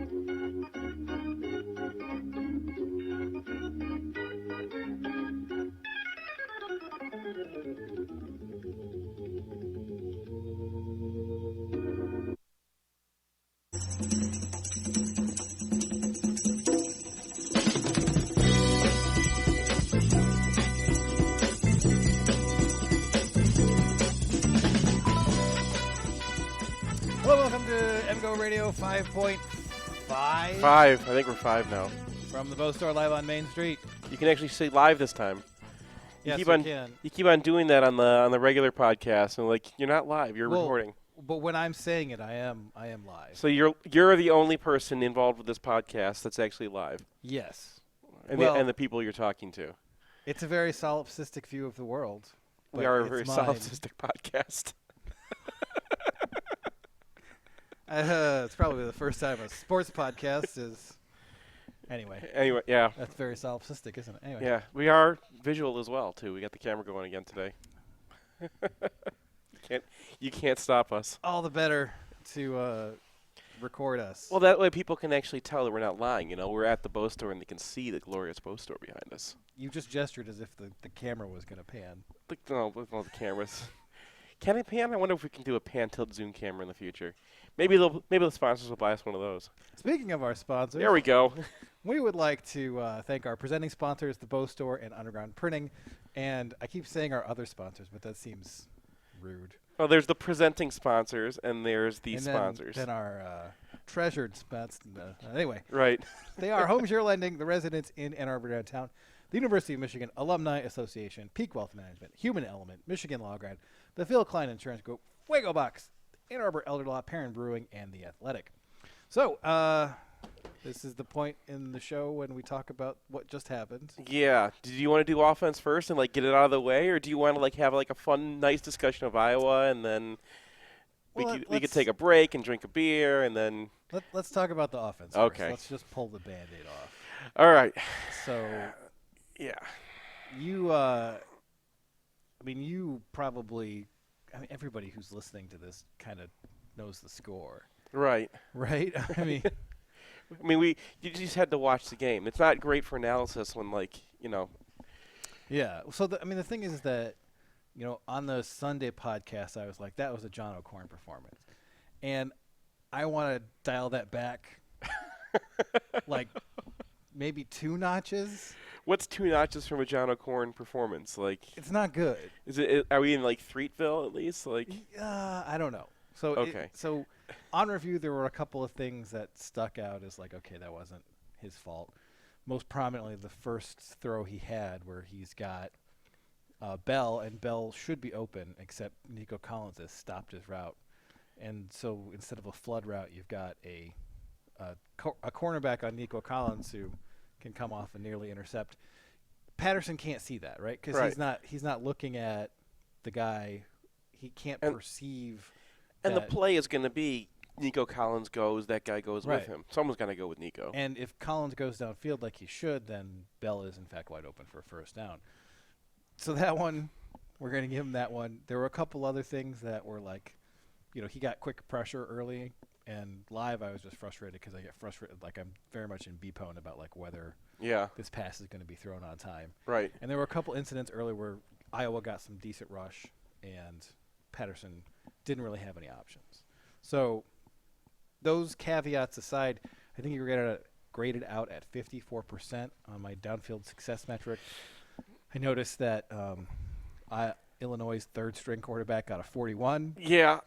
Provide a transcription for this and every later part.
Hello, welcome to MGoRadio 5.5. 5. I think we're 5 now. From the Bow Store live on Main Street. You can actually say live this time. Yes, you can. You keep on doing that on the regular podcast, and like you're not live. You're recording. But when I'm saying it, I am live. So you're the only person involved with this podcast that's actually live. Yes. And, well, the people you're talking to. It's a very solipsistic view of the world. We are a very solipsistic podcast. It's probably the first time a sports podcast is. Anyway, yeah. That's very solipsistic, isn't it? Anyway. Yeah, we are visual as well, too. We got the camera going again today. You can't stop us. All the better to record us. Well, that way people can actually tell that we're not lying. You know, we're at the Bow Store and they can see the glorious Bow Store behind us. You just gestured as if the camera was going to pan. No, the cameras. Can it pan? I wonder if we can do a pan tilt zoom camera in the future. Maybe the sponsors will buy us one of those. Speaking of our sponsors, there we go. We would like to thank our presenting sponsors, the Bow Store and Underground Printing. And I keep saying our other sponsors, but that seems rude. Well, there's the presenting sponsors, and there's the sponsors. Then our treasured sponsors. Anyway. Right. They are Home Share Lending, the residents in Ann Arbor downtown, the University of Michigan Alumni Association, Peak Wealth Management, Human Element, Michigan Law Grant, the Phil Klein Insurance Group, Fuego Box, Ann Arbor Elder Law, Perrin Brewing, and The Athletic. So, this is the point in the show when we talk about what just happened. Yeah. Do you want to do offense first and like get it out of the way, or do you want to like have like a fun, nice discussion of Iowa, and then we could take a break and drink a beer, and then let's talk about the offense. Okay. First. Let's just pull the Band-Aid off. All right. So, yeah. You probably, everybody who's listening to this kind of knows the score. Right. Right? you just had to watch the game. It's not great for analysis when, Yeah. So, the thing is that, on the Sunday podcast, I was like, that was a John O'Corn performance. And I want to dial that back like maybe 2 notches. What's 2 notches from a John O'Corn performance? Like, it's not good. Are we in like Threatville at least? Like, I don't know. So okay. So on review, there were a couple of things that stuck out as like, okay, that wasn't his fault. Most prominently, the first throw he had where he's got Bell, and Bell should be open, except Nico Collins has stopped his route. And so instead of a flood route, you've got a cornerback on Nico Collins who can come off and nearly intercept. Patterson can't see that, right? Because he's not looking at the guy. He can't perceive. And the play is going to be Nico Collins goes, that guy goes with him. Someone's going to go with Nico. And if Collins goes downfield like he should, then Bell is in fact wide open for a first down. So that one, we're going to give him that one. There were a couple other things that were like, he got quick pressure early. And live, I was just frustrated because I get frustrated. Like, I'm very much in B-pone about, like, whether this pass is going to be thrown on time. Right. And there were a couple incidents early where Iowa got some decent rush, and Patterson didn't really have any options. So those caveats aside, I think you were graded out at 54% on my downfield success metric. I noticed that Illinois' third-string quarterback got a 41. Yeah.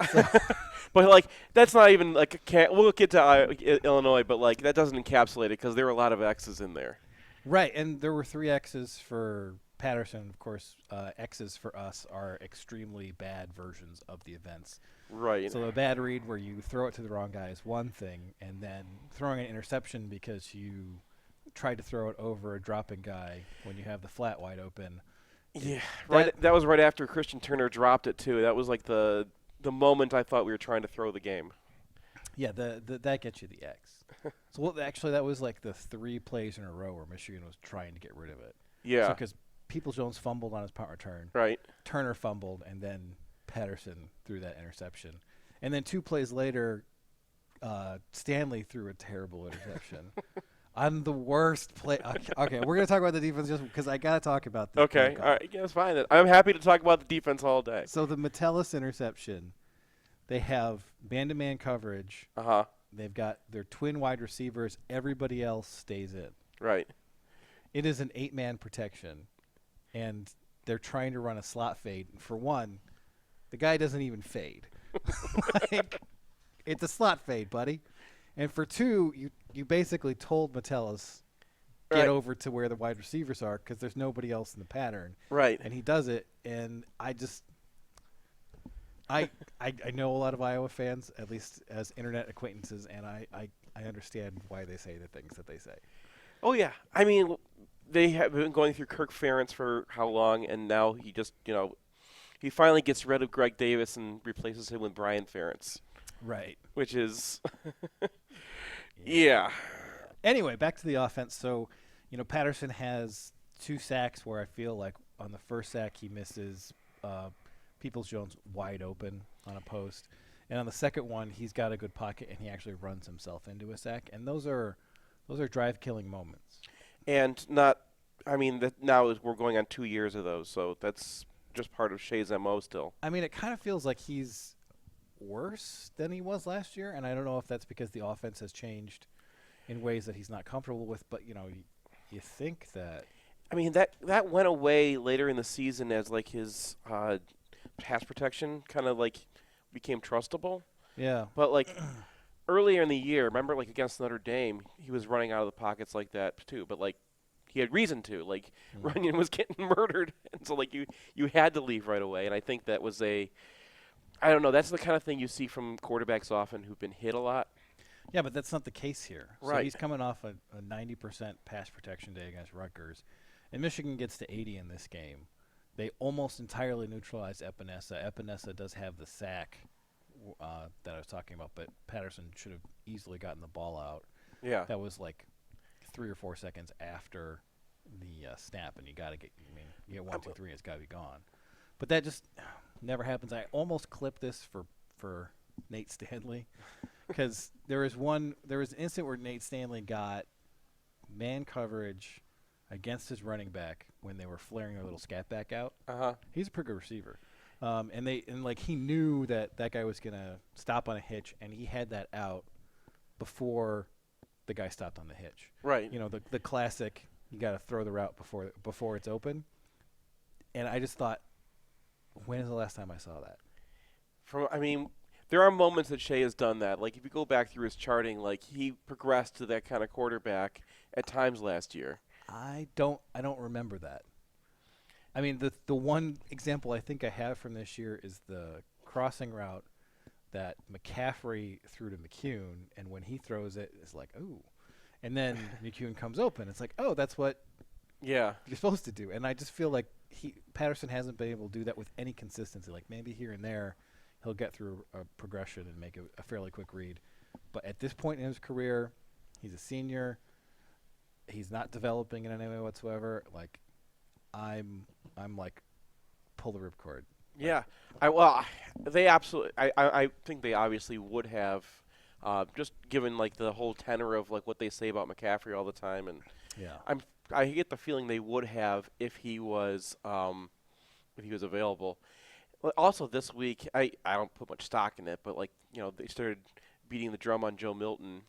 But, that's not even, we'll get to Illinois, but, that doesn't encapsulate it because there are a lot of X's in there. Right, and there were 3 X's for Patterson. Of course, X's for us are extremely bad versions of the events. Right. So a bad read where you throw it to the wrong guy is one thing, and then throwing an interception because you tried to throw it over a dropping guy when you have the flat wide open. Yeah, that was right after Christian Turner dropped it, too. That was, the moment I thought we were trying to throw the game. Yeah, that gets you the X. So, actually, that was, the 3 plays in a row where Michigan was trying to get rid of it. Yeah. Because Peoples-Jones fumbled on his punt return. Right. Turner fumbled, and then Patterson threw that interception. And then 2 plays later, Stanley threw a terrible interception. I'm the worst play. Okay, we're gonna talk about the defense just because I gotta talk about this. Okay, all right, yeah, that's fine. Then. I'm happy to talk about the defense all day. So the Metellus interception, they have man-to-man coverage. They've got their twin wide receivers. Everybody else stays in. Right. It is an 8-man protection, and they're trying to run a slot fade. For one, the guy doesn't even fade. Like, it's a slot fade, buddy. And for two, you basically told Metellus, get over to where the wide receivers are because there's nobody else in the pattern. Right. And he does it, and I know a lot of Iowa fans, at least as internet acquaintances, and I understand why they say the things that they say. Oh, yeah. I mean, they have been going through Kirk Ferentz for how long, and now he just, he finally gets rid of Greg Davis and replaces him with Brian Ferentz. Right. Which is, yeah. Anyway, back to the offense. So, Patterson has 2 sacks where I feel like on the first sack he misses Peoples-Jones wide open on a post. And on the second one, he's got a good pocket, and he actually runs himself into a sack. And those are drive-killing moments. And now we're going on 2 years of those, so that's just part of Shea's MO still. I mean, it kind of feels like he's worse than he was last year, and I don't know if that's because the offense has changed in ways that he's not comfortable with, but you think that. I mean, that went away later in the season as like his pass protection kind of like became trustable. Yeah. But like earlier in the year, remember like against Notre Dame, he was running out of the pockets like that too, but like he had reason to. Like Runyon was getting murdered, and so like you had to leave right away, and I think that was I don't know. That's the kind of thing you see from quarterbacks often who've been hit a lot. Yeah, but that's not the case here. Right. So he's coming off a 90% pass protection day against Rutgers, and Michigan gets to 80 in this game. They almost entirely neutralize Epinesa. Epinesa does have the sack that I was talking about, but Patterson should have easily gotten the ball out. Yeah. That was like 3 or 4 seconds after the snap, and you got to get. I mean, you get 1, 2, 3, it's got to be gone. But that just never happens. I almost clipped this for Nate Stanley because there was an instant where Nate Stanley got man coverage against his running back when they were flaring their little scat back out. He's a pretty good receiver, and he knew that guy was gonna stop on a hitch, and he had that out before the guy stopped on the hitch. Right. The classic. You got to throw the route before it's open, and I just thought. When is the last time I saw that? There are moments that Shea has done that. Like if you go back through his charting, like he progressed to that kind of quarterback at times last year. I don't remember that. I mean, the one example I think I have from this year is the crossing route that McCaffrey threw to McCune, and when he throws it, it's like, ooh. And then McCune comes open. It's like, oh, that's what you're supposed to do. And I just feel like Patterson hasn't been able to do that with any consistency. Like maybe here and there he'll get through a progression and make a fairly quick read. But at this point in his career, he's a senior. He's not developing in any way whatsoever. Like I'm like pull the ripcord. Yeah. I think they obviously would have just given like the whole tenor of like what they say about McCaffrey all the time, and I get the feeling they would have if he was available. Also this week, I don't put much stock in it, but like they started beating the drum on Joe Milton.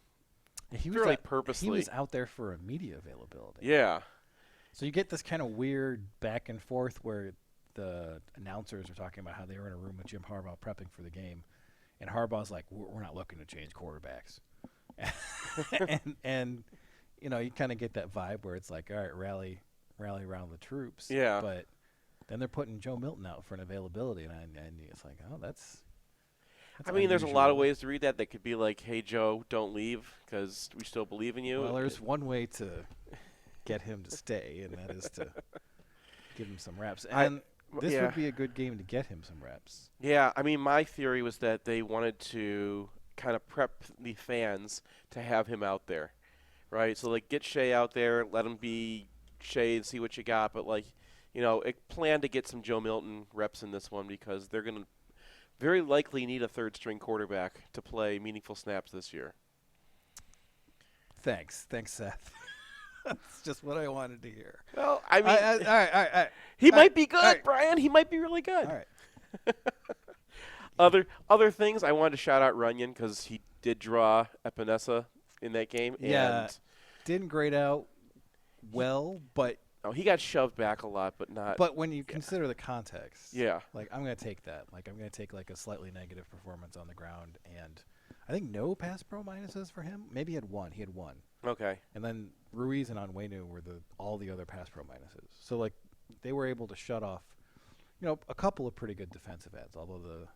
He was purposely. He was out there for a media availability. Yeah. So you get this kind of weird back and forth where the announcers are talking about how they were in a room with Jim Harbaugh prepping for the game, and Harbaugh's like, "We're not looking to change quarterbacks," and you kind of get that vibe where it's like, all right, rally around the troops. Yeah. But then they're putting Joe Milton out for an availability, and it's like, oh, that's there's a lot of ways to read that. That could be like, hey, Joe, don't leave because we still believe in you. Well, there's one way to get him to stay, and that is to give him some reps. And this would be a good game to get him some reps. Yeah, my theory was that they wanted to kind of prep the fans to have him out there, right? So, like, get Shea out there, let him be Shea and see what you got. But, like, plan to get some Joe Milton reps in this one because they're going to very likely need a third-string quarterback to play meaningful snaps this year. Thanks, Seth. That's just what I wanted to hear. Well, I mean, all right. He might be good, right. Brian. He might be really good. All right. Other things, I wanted to shout out Runyon because he did draw Epinesa in that game. Yeah, and didn't grade out well, but he got shoved back a lot, but not. But when you consider the context, yeah, like I'm gonna take that. Like I'm gonna take like a slightly negative performance on the ground, and I think no pass pro minuses for him. Maybe he had one. Okay. And then Ruiz and Onwenu were all the other pass pro minuses. So like they were able to shut off, a couple of pretty good defensive ends. Although the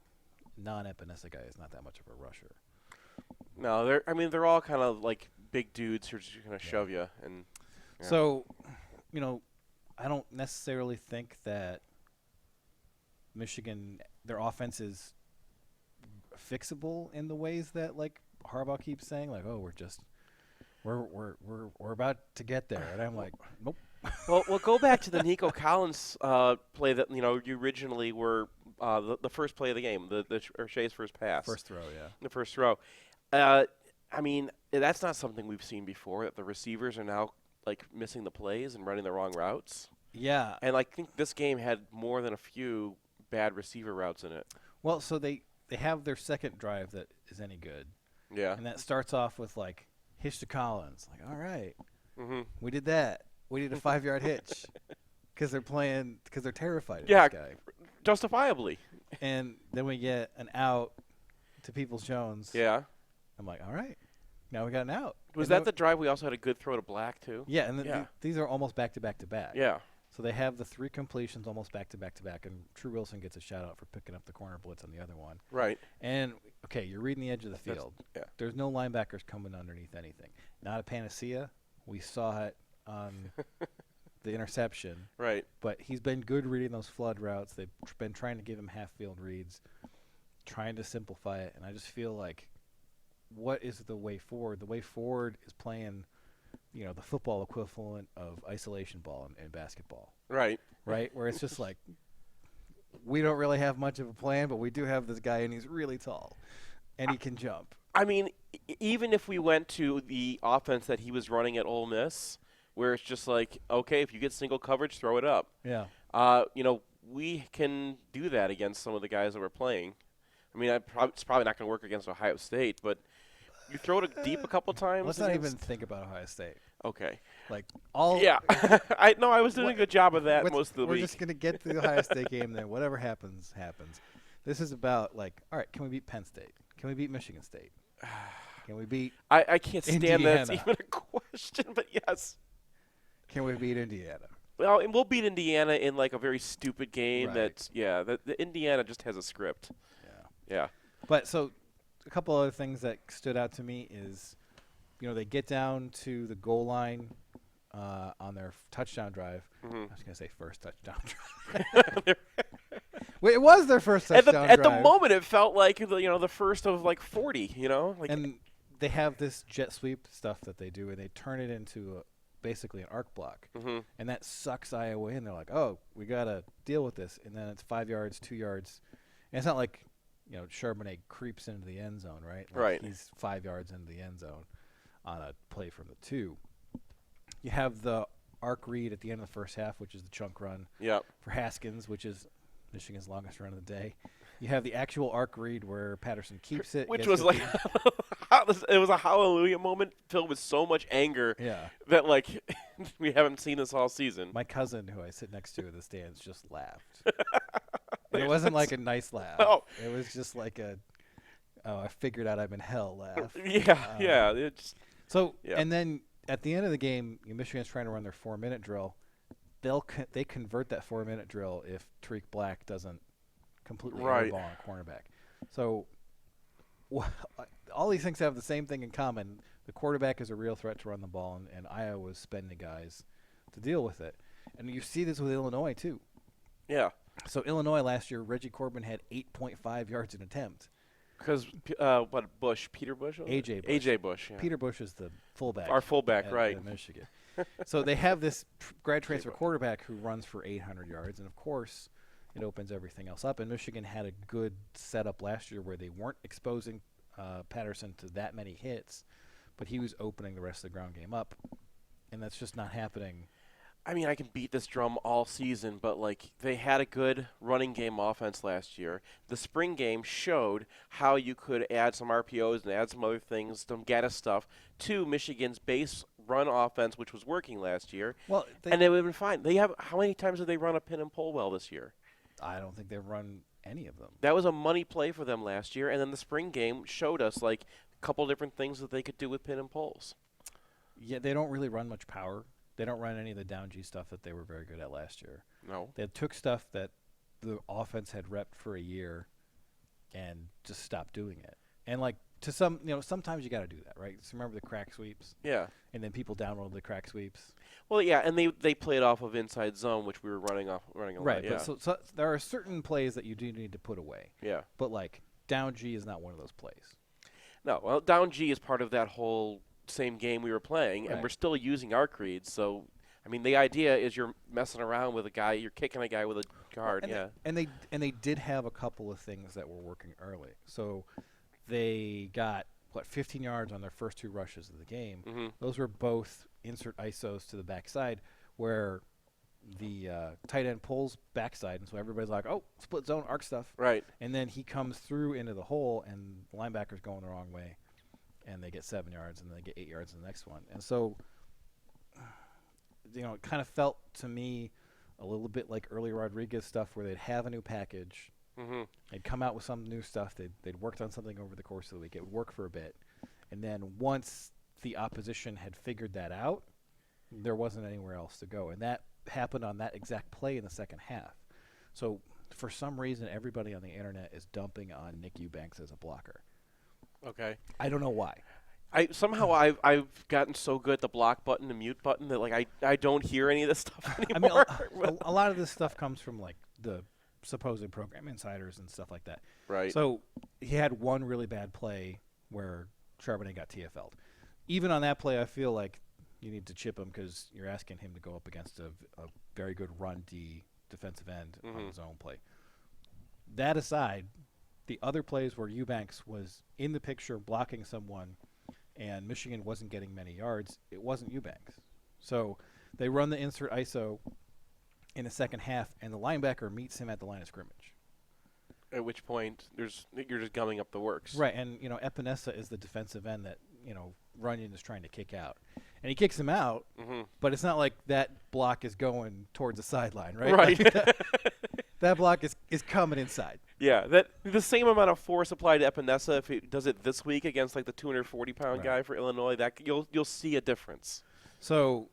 non-Epinesa guy is not that much of a rusher. No, they're all kind of like big dudes who are just gonna shove you. And yeah. So, I don't necessarily think that Michigan, their offense is fixable in the ways that like Harbaugh keeps saying, like, oh, we're about to get there, and I'm like, nope. Well, we'll go back to the Nico Collins play that you originally were the first play of the game, or Shea's first pass, first throw, yeah, the first throw. I mean, that's not something we've seen before. That the receivers are now like missing the plays and running the wrong routes. Yeah, and I think this game had more than a few bad receiver routes in it. Well, so they have their second drive that is any good. Yeah, and that starts off with like hitch to Collins, like, all right, we did that. We need a 5-yard hitch because they're terrified of this guy. Justifiably. And then we get an out to Peoples-Jones. Yeah. I'm like, all right, now we got an out. Was that the drive we also had a good throw to Black too? Yeah, and these are almost back-to-back-to-back. Yeah. So they have the 3 completions almost back-to-back-to-back, and True Wilson gets a shout-out for picking up the corner blitz on the other one. Right. And, okay, you're reading the edge of the field. Yeah. There's no linebackers coming underneath anything. Not a panacea. We saw it on the interception. Right. But he's been good reading those flood routes. They've been trying to give him half-field reads, trying to simplify it. And I just feel like, what is the way forward? The way forward is playing, the football equivalent of isolation ball in basketball. Right. Right? Where it's just like, we don't really have much of a plan, but we do have this guy, and he's really tall, and he can jump. I mean, even if we went to the offense that he was running at Ole Miss, where it's just like, okay, if you get single coverage, throw it up. Yeah. We can do that against some of the guys that we're playing. I mean, it's probably not going to work against Ohio State, but you throw it deep a couple times. Let's not even think about Ohio State. Okay. Like all. Yeah. I was doing a good job of that most of the week. We're just going to get to the Ohio State game there. Whatever happens, happens. This is about like, all right, can we beat Penn State? Can we beat Michigan State? Can we beat I can't stand Indiana? That's even a question, but yes. Can we beat Indiana? Well, and we'll beat Indiana in like a very stupid game. Right. The Indiana just has a script. Yeah. But so a couple other things that stood out to me is, they get down to the goal line on their touchdown drive. Mm-hmm. I was going to say first touchdown drive. Wait, it was their first touchdown drive. At the moment, it felt like the first of like 40. And they have this jet sweep stuff that they do, and they turn it into basically an arc block, and that sucks Iowa in. They're like, oh, we got to deal with this, and then it's 5 yards, 2 yards, and it's not like Charbonnet creeps into the end zone, right? Like right. He's 5 yards into the end zone on a play from the 2. You have the arc read at the end of the first half, which is the chunk run for Haskins, which is Michigan's longest run of the day. You have the actual arc read where Patterson keeps it. Which was like it was a hallelujah moment filled with so much anger that like we haven't seen this all season. My cousin, who I sit next to in the stands, just laughed. It wasn't like a nice laugh. Oh. It was just like I figured out I'm in hell laugh. Yeah. And then at the end of the game, Michigan's trying to run their 4-minute drill. They convert that 4-minute drill if Tariq Black doesn't completely airball on a cornerback. So all these things have the same thing in common. The quarterback is a real threat to run the ball, and Iowa's spending guys to deal with it. And you see this with Illinois too. Yeah. So Illinois last year, Reggie Corbin had 8.5 yards an attempt. Because Peter Bush? A.J. Bush. Yeah. Peter Bush is the fullback. Our fullback, right. At Michigan. So they have this grad transfer quarterback who runs for 800 yards. And, of course, it opens everything else up. And Michigan had a good setup last year where they weren't exposing Patterson to that many hits, but he was opening the rest of the ground game up, and that's just not happening. I mean, I can beat this drum all season, but like they had a good running game offense last year. The spring game showed how you could add some RPOs and add some other things, some Gaddis stuff, to Michigan's base run offense, which was working last year. Well, and they would have been fine. They have how many times have they run a pin and pull well this year? I don't think they've run any of them. That was a money play for them last year, and then the spring game showed us like a couple different things that they could do with pin and pulls. Yeah, they don't really run much power. They don't run any of the down G stuff that they were very good at last year. No. They took stuff that the offense had repped for a year and just stopped doing it. And like to some, sometimes you got to do that, right? So remember the crack sweeps? Yeah. And then people download the crack sweeps. Well, yeah, and they played off of inside zone, which we were running a Right, lot. Yeah. but so there are certain plays that you do need to put away. Yeah. But like down G is not one of those plays. No, well, down G is part of that whole same game we were playing, and Right. we're still using our creeds. So, I mean, the idea is you're messing around with a guy, you're kicking a guy with a guard. And they did have a couple of things that were working early. So they got 15 yards on their first two rushes of the game. Mm-hmm. Those were both insert ISOs to the backside, where the tight end pulls backside, and so everybody's like, "Oh, split zone arc stuff." Right. And then he comes through into the hole, and the linebacker's going the wrong way, and they get 7 yards, and then they get 8 yards in the next one. And so, it kind of felt to me a little bit like early Rodriguez stuff, where they'd have a new package, Mm-hmm. they'd come out with some new stuff, they'd worked on something over the course of the week, it would work for a bit, and then once the opposition had figured that out, there wasn't anywhere else to go. And that happened on that exact play in the second half. So for some reason, everybody on the internet is dumping on Nick Eubanks as a blocker. Okay. I don't know why. I've gotten so good at the block button and mute button that like I don't hear any of this stuff I anymore. mean, a lot of this stuff comes from like the supposed program insiders and stuff like that. Right. So he had one really bad play where Charbonnet got TFL'd. Even on that play, I feel like you need to chip him because you're asking him to go up against a very good run D defensive end on his own play. That aside, the other plays where Eubanks was in the picture blocking someone and Michigan wasn't getting many yards, it wasn't Eubanks. So they run the insert ISO in the second half, and the linebacker meets him at the line of scrimmage. At which point you're just gumming up the works. Right, and Epinesa is the defensive end that Runyon is trying to kick out, and he kicks him out. Mm-hmm. But it's not like that block is going towards the sideline, right? Right. Like that block is coming inside. Yeah, that the same amount of force applied to Epinesa if he does it this week against like the 240-pound Right. guy for Illinois, that you'll see a difference. So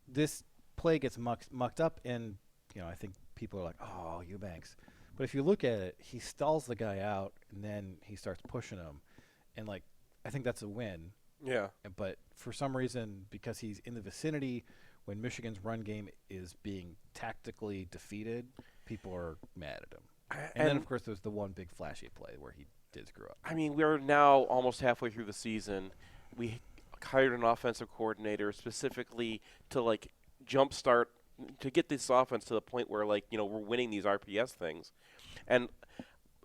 this play gets mucked up, and I think people are like, "Oh, Eubanks," but if you look at it, he stalls the guy out, and then he starts pushing him, and like I think that's a win. Yeah. But for some reason, because he's in the vicinity when Michigan's run game is being tactically defeated, people are mad at him. And then, of course, there's the one big flashy play where he did screw up. I mean, we're now almost halfway through the season. We hired an offensive coordinator specifically to like jumpstart to get this offense to the point where like we're winning these RPS things, and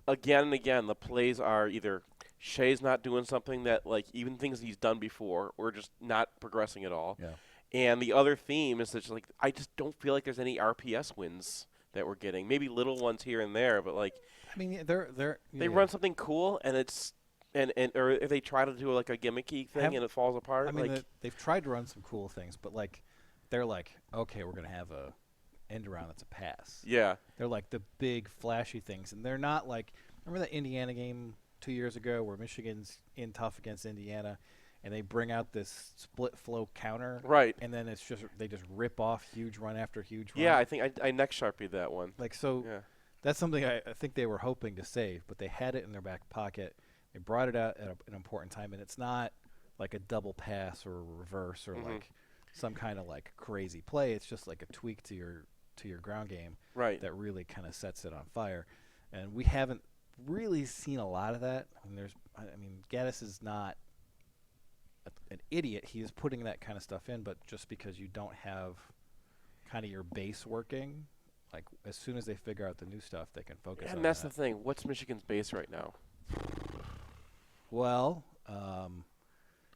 again and again the plays are either Shea's not doing something that like even things he's done before, or just not progressing at all. Yeah. And the other theme is that just, like I just don't feel like there's any RPS wins that we're getting. Maybe little ones here and there, but like I mean, they run something cool and it's and or if they try to do like a gimmicky thing and it falls apart. I mean, like they've tried to run some cool things, but like they're like, okay, we're gonna have a end around that's a pass. yeah. They're like the big flashy things, and they're not like, remember that Indiana game 2 years ago where Michigan's in tough against Indiana, and they bring out this split flow counter, Right. and then it's just they just rip off huge run after huge run. Yeah, I think I neck sharpied that one. Like so. Yeah. That's something I think they were hoping to save, but they had it in their back pocket. They brought it out at an important time, and it's not like a double pass or a reverse or like some kind of like crazy play. It's just like a tweak to your ground game Right. that really kind of sets it on fire. And we haven't really seen a lot of that. I mean, Gaddis is not an idiot. He is putting that kind of stuff in, but just because you don't have kind of your base working, Like as soon as they figure out the new stuff, they can focus on And that's that. the thing. What's Michigan's base right now? Well,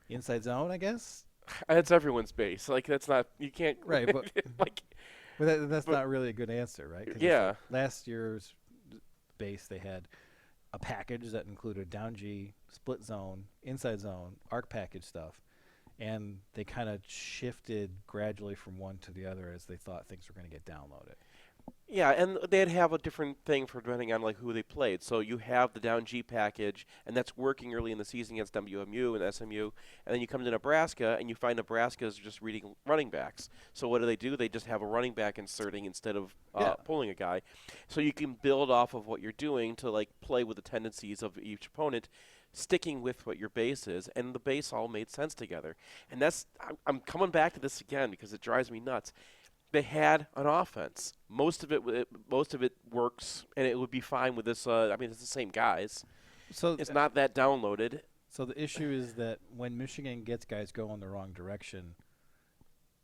inside zone, I guess. It's everyone's base. Like that's not you can't Right, but like that's but- not really a good answer, right? 'Cause it's Yeah. like last year's base, they had a package that included down G, split zone, inside zone, arc package stuff, and they kind of shifted gradually from one to the other as they thought things were going to get downloaded. Yeah, and they'd have a different thing for depending on like who they played. So you have the down G package, and that's working early in the season against WMU and SMU. And then you come to Nebraska, and you find Nebraska is just reading running backs. So what do? They just have a running back inserting instead of pulling a guy. So you can build off of what you're doing to like play with the tendencies of each opponent, sticking with what your base is, and the base all made sense together. And I'm coming back to this again because it drives me nuts. They had an offense. Most of it works, and it would be fine with this. It's the same guys. So It's not that downloaded. So the issue is that when Michigan gets guys going the wrong direction,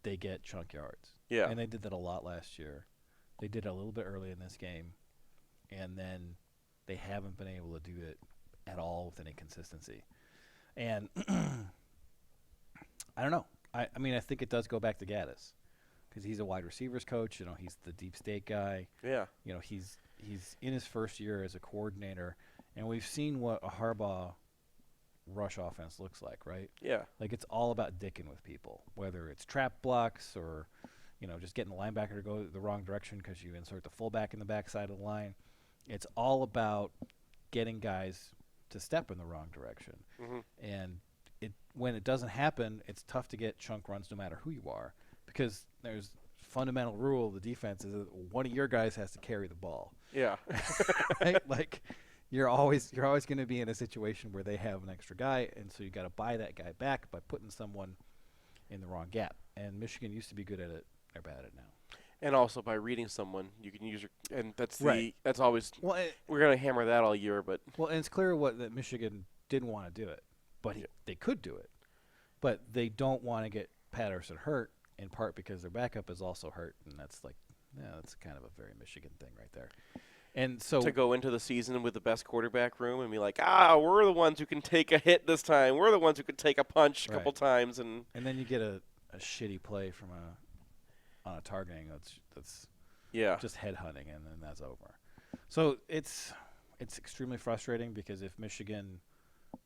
they get chunk yards. Yeah. And they did that a lot last year. They did it a little bit early in this game, and then they haven't been able to do it at all with any consistency. And I don't know. I think it does go back to Gaddis because he's a wide receivers coach. He's the deep state guy. Yeah. He's in his first year as a coordinator, and we've seen what a Harbaugh rush offense looks like, right? Yeah. Like it's all about dicking with people, whether it's trap blocks or, just getting the linebacker to go the wrong direction because you insert the fullback in the backside of the line. It's all about getting guys to step in the wrong direction. Mm-hmm. And when it doesn't happen, it's tough to get chunk runs no matter who you are because there's fundamental rule of the defense is that one of your guys has to carry the ball. Yeah. Right? Like you're always going to be in a situation where they have an extra guy, and so you got to buy that guy back by putting someone in the wrong gap. And Michigan used to be good at it; they're bad at it now. And also by reading someone, you can use and that's Right. that's always Well, we're gonna hammer that all year, but and it's clear that Michigan didn't want to do it, but they could do it, but they don't want to get Patterson hurt in part because their backup is also hurt, and that's that's kind of a very Michigan thing right there. And so to go into the season with the best quarterback room and be like, we're the ones who can take a hit this time. We're the ones who can take a punch a couple times, and then you get a shitty play from on a targeting that's just headhunting, and then that's over. So it's extremely frustrating because if Michigan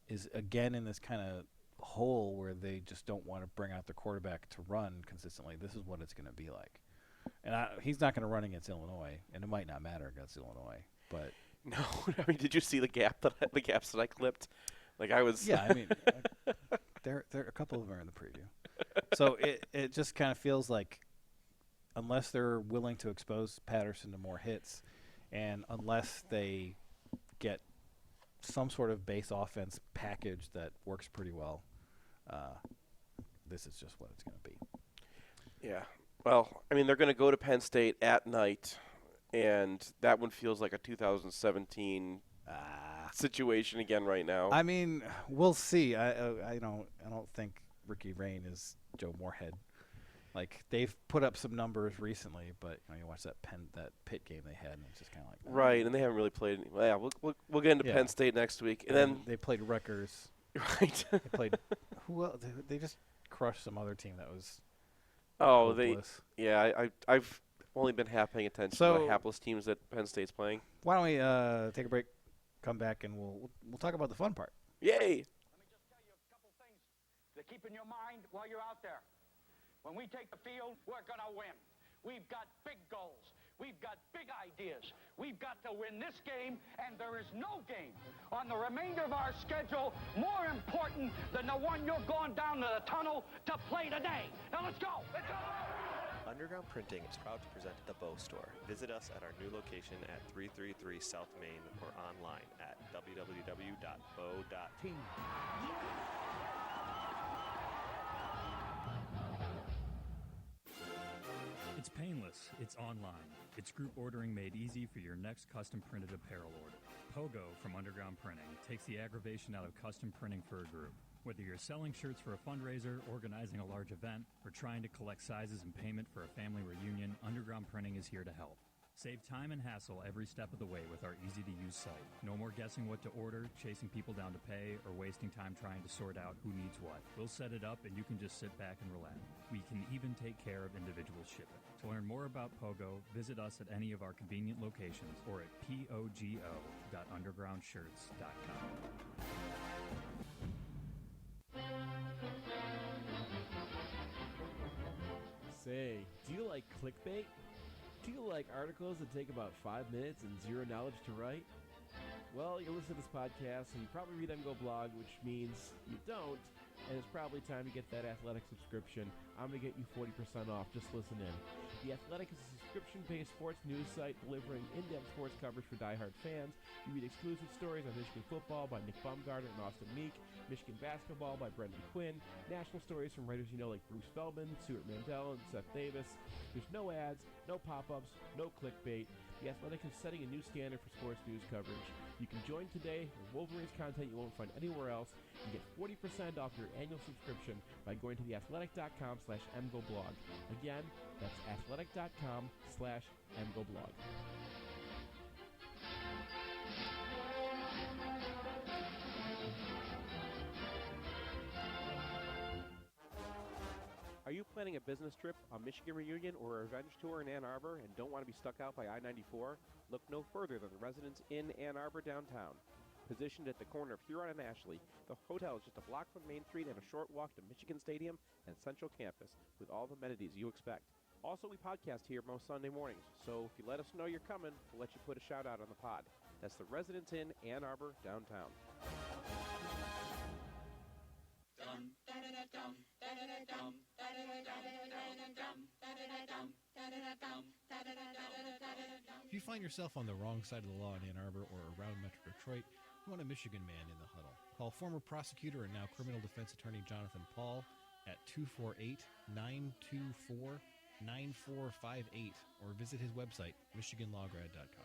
is again in this kind of hole where they just don't want to bring out the quarterback to run consistently, this is what it's going to be like. And he's not going to run against Illinois, and it might not matter against Illinois. But no, did you see the gaps that I clipped? Like I was. Yeah, there a couple of them are in the preview. So it just kind of feels like unless they're willing to expose Patterson to more hits, and unless they get some sort of base offense package that works pretty well, this is just what it's going to be. Yeah. Well, they're going to go to Penn State at night, and that one feels like a 2017 situation again right now. We'll see. I don't think Ricky Rain is Joe Moorhead. Like they've put up some numbers recently, but you watch that Pitt game they had, and it's just kind of like right, and they haven't really played. We'll get into Penn State next week, and then they played Rutgers. Right. They played who else? They just crushed some other team that was. Hopeless. I've only been half paying attention to the hapless teams that Penn State's playing. Why don't we take a break, come back, and we'll talk about the fun part. Yay! Let me just tell you a couple things to keep in your mind while you're out there. When we take the field, we're going to win. We've got big goals. We've got big ideas. We've got to win this game, and there is no game on the remainder of our schedule more important than the one you're going down to the tunnel to play today. Now let's go. Let's go. Underground Printing is proud to present The Bow Store. Visit us at our new location at 333 South Main or online at www.bow.team. It's painless, it's online. It's group ordering made easy for your next custom printed apparel order. Pogo from Underground Printing takes the aggravation out of custom printing for a group. Whether you're selling shirts for a fundraiser, organizing a large event, or trying to collect sizes and payment for a family reunion, Underground Printing is here to help. Save time and hassle every step of the way with our easy-to-use site. No more guessing what to order, chasing people down to pay, or wasting time trying to sort out who needs what. We'll set it up and you can just sit back and relax. We can even take care of individual shipping. To learn more about Pogo, visit us at any of our convenient locations or at pogo.undergroundshirts.com. Say, do you like clickbait? Do you like articles that take about 5 minutes and zero knowledge to write? Well, you listen to this podcast and you probably read MGoBlog, which means you don't, and it's probably time to get that Athletic subscription. I'm going to get you 40% off. Just listen in. The Athletic is a subscription-based sports news site delivering in-depth sports coverage for diehard fans. You read exclusive stories on Michigan football by Nick Baumgartner and Austin Meek, Michigan basketball by Brendan Quinn, national stories from writers you know like Bruce Feldman, Stuart Mandel, and Seth Davis. There's no ads, no pop-ups, no clickbait. The Athletic is setting a new standard for sports news coverage. You can join today with Wolverines content you won't find anywhere else and get 40% off your annual subscription by going to theathletic.com/MGoBlog. Again, that's athletic.com/MGoBlog. Are you planning a business trip, a Michigan reunion, or a revenge tour in Ann Arbor and don't want to be stuck out by I-94? Look no further than the Residence Inn Ann Arbor downtown. Positioned at the corner of Huron and Ashley, the hotel is just a block from Main Street and a short walk to Michigan Stadium and Central Campus with all the amenities you expect. Also, we podcast here most Sunday mornings, so if you let us know you're coming, we'll let you put a shout out on the pod. That's the Residence Inn Ann Arbor downtown. If you find yourself on the wrong side of the law in Ann Arbor or around Metro Detroit, you want a Michigan man in the huddle. Call former prosecutor and now criminal defense attorney Jonathan Paul at 248-924-9458 or visit his website, michiganlawgrad.com.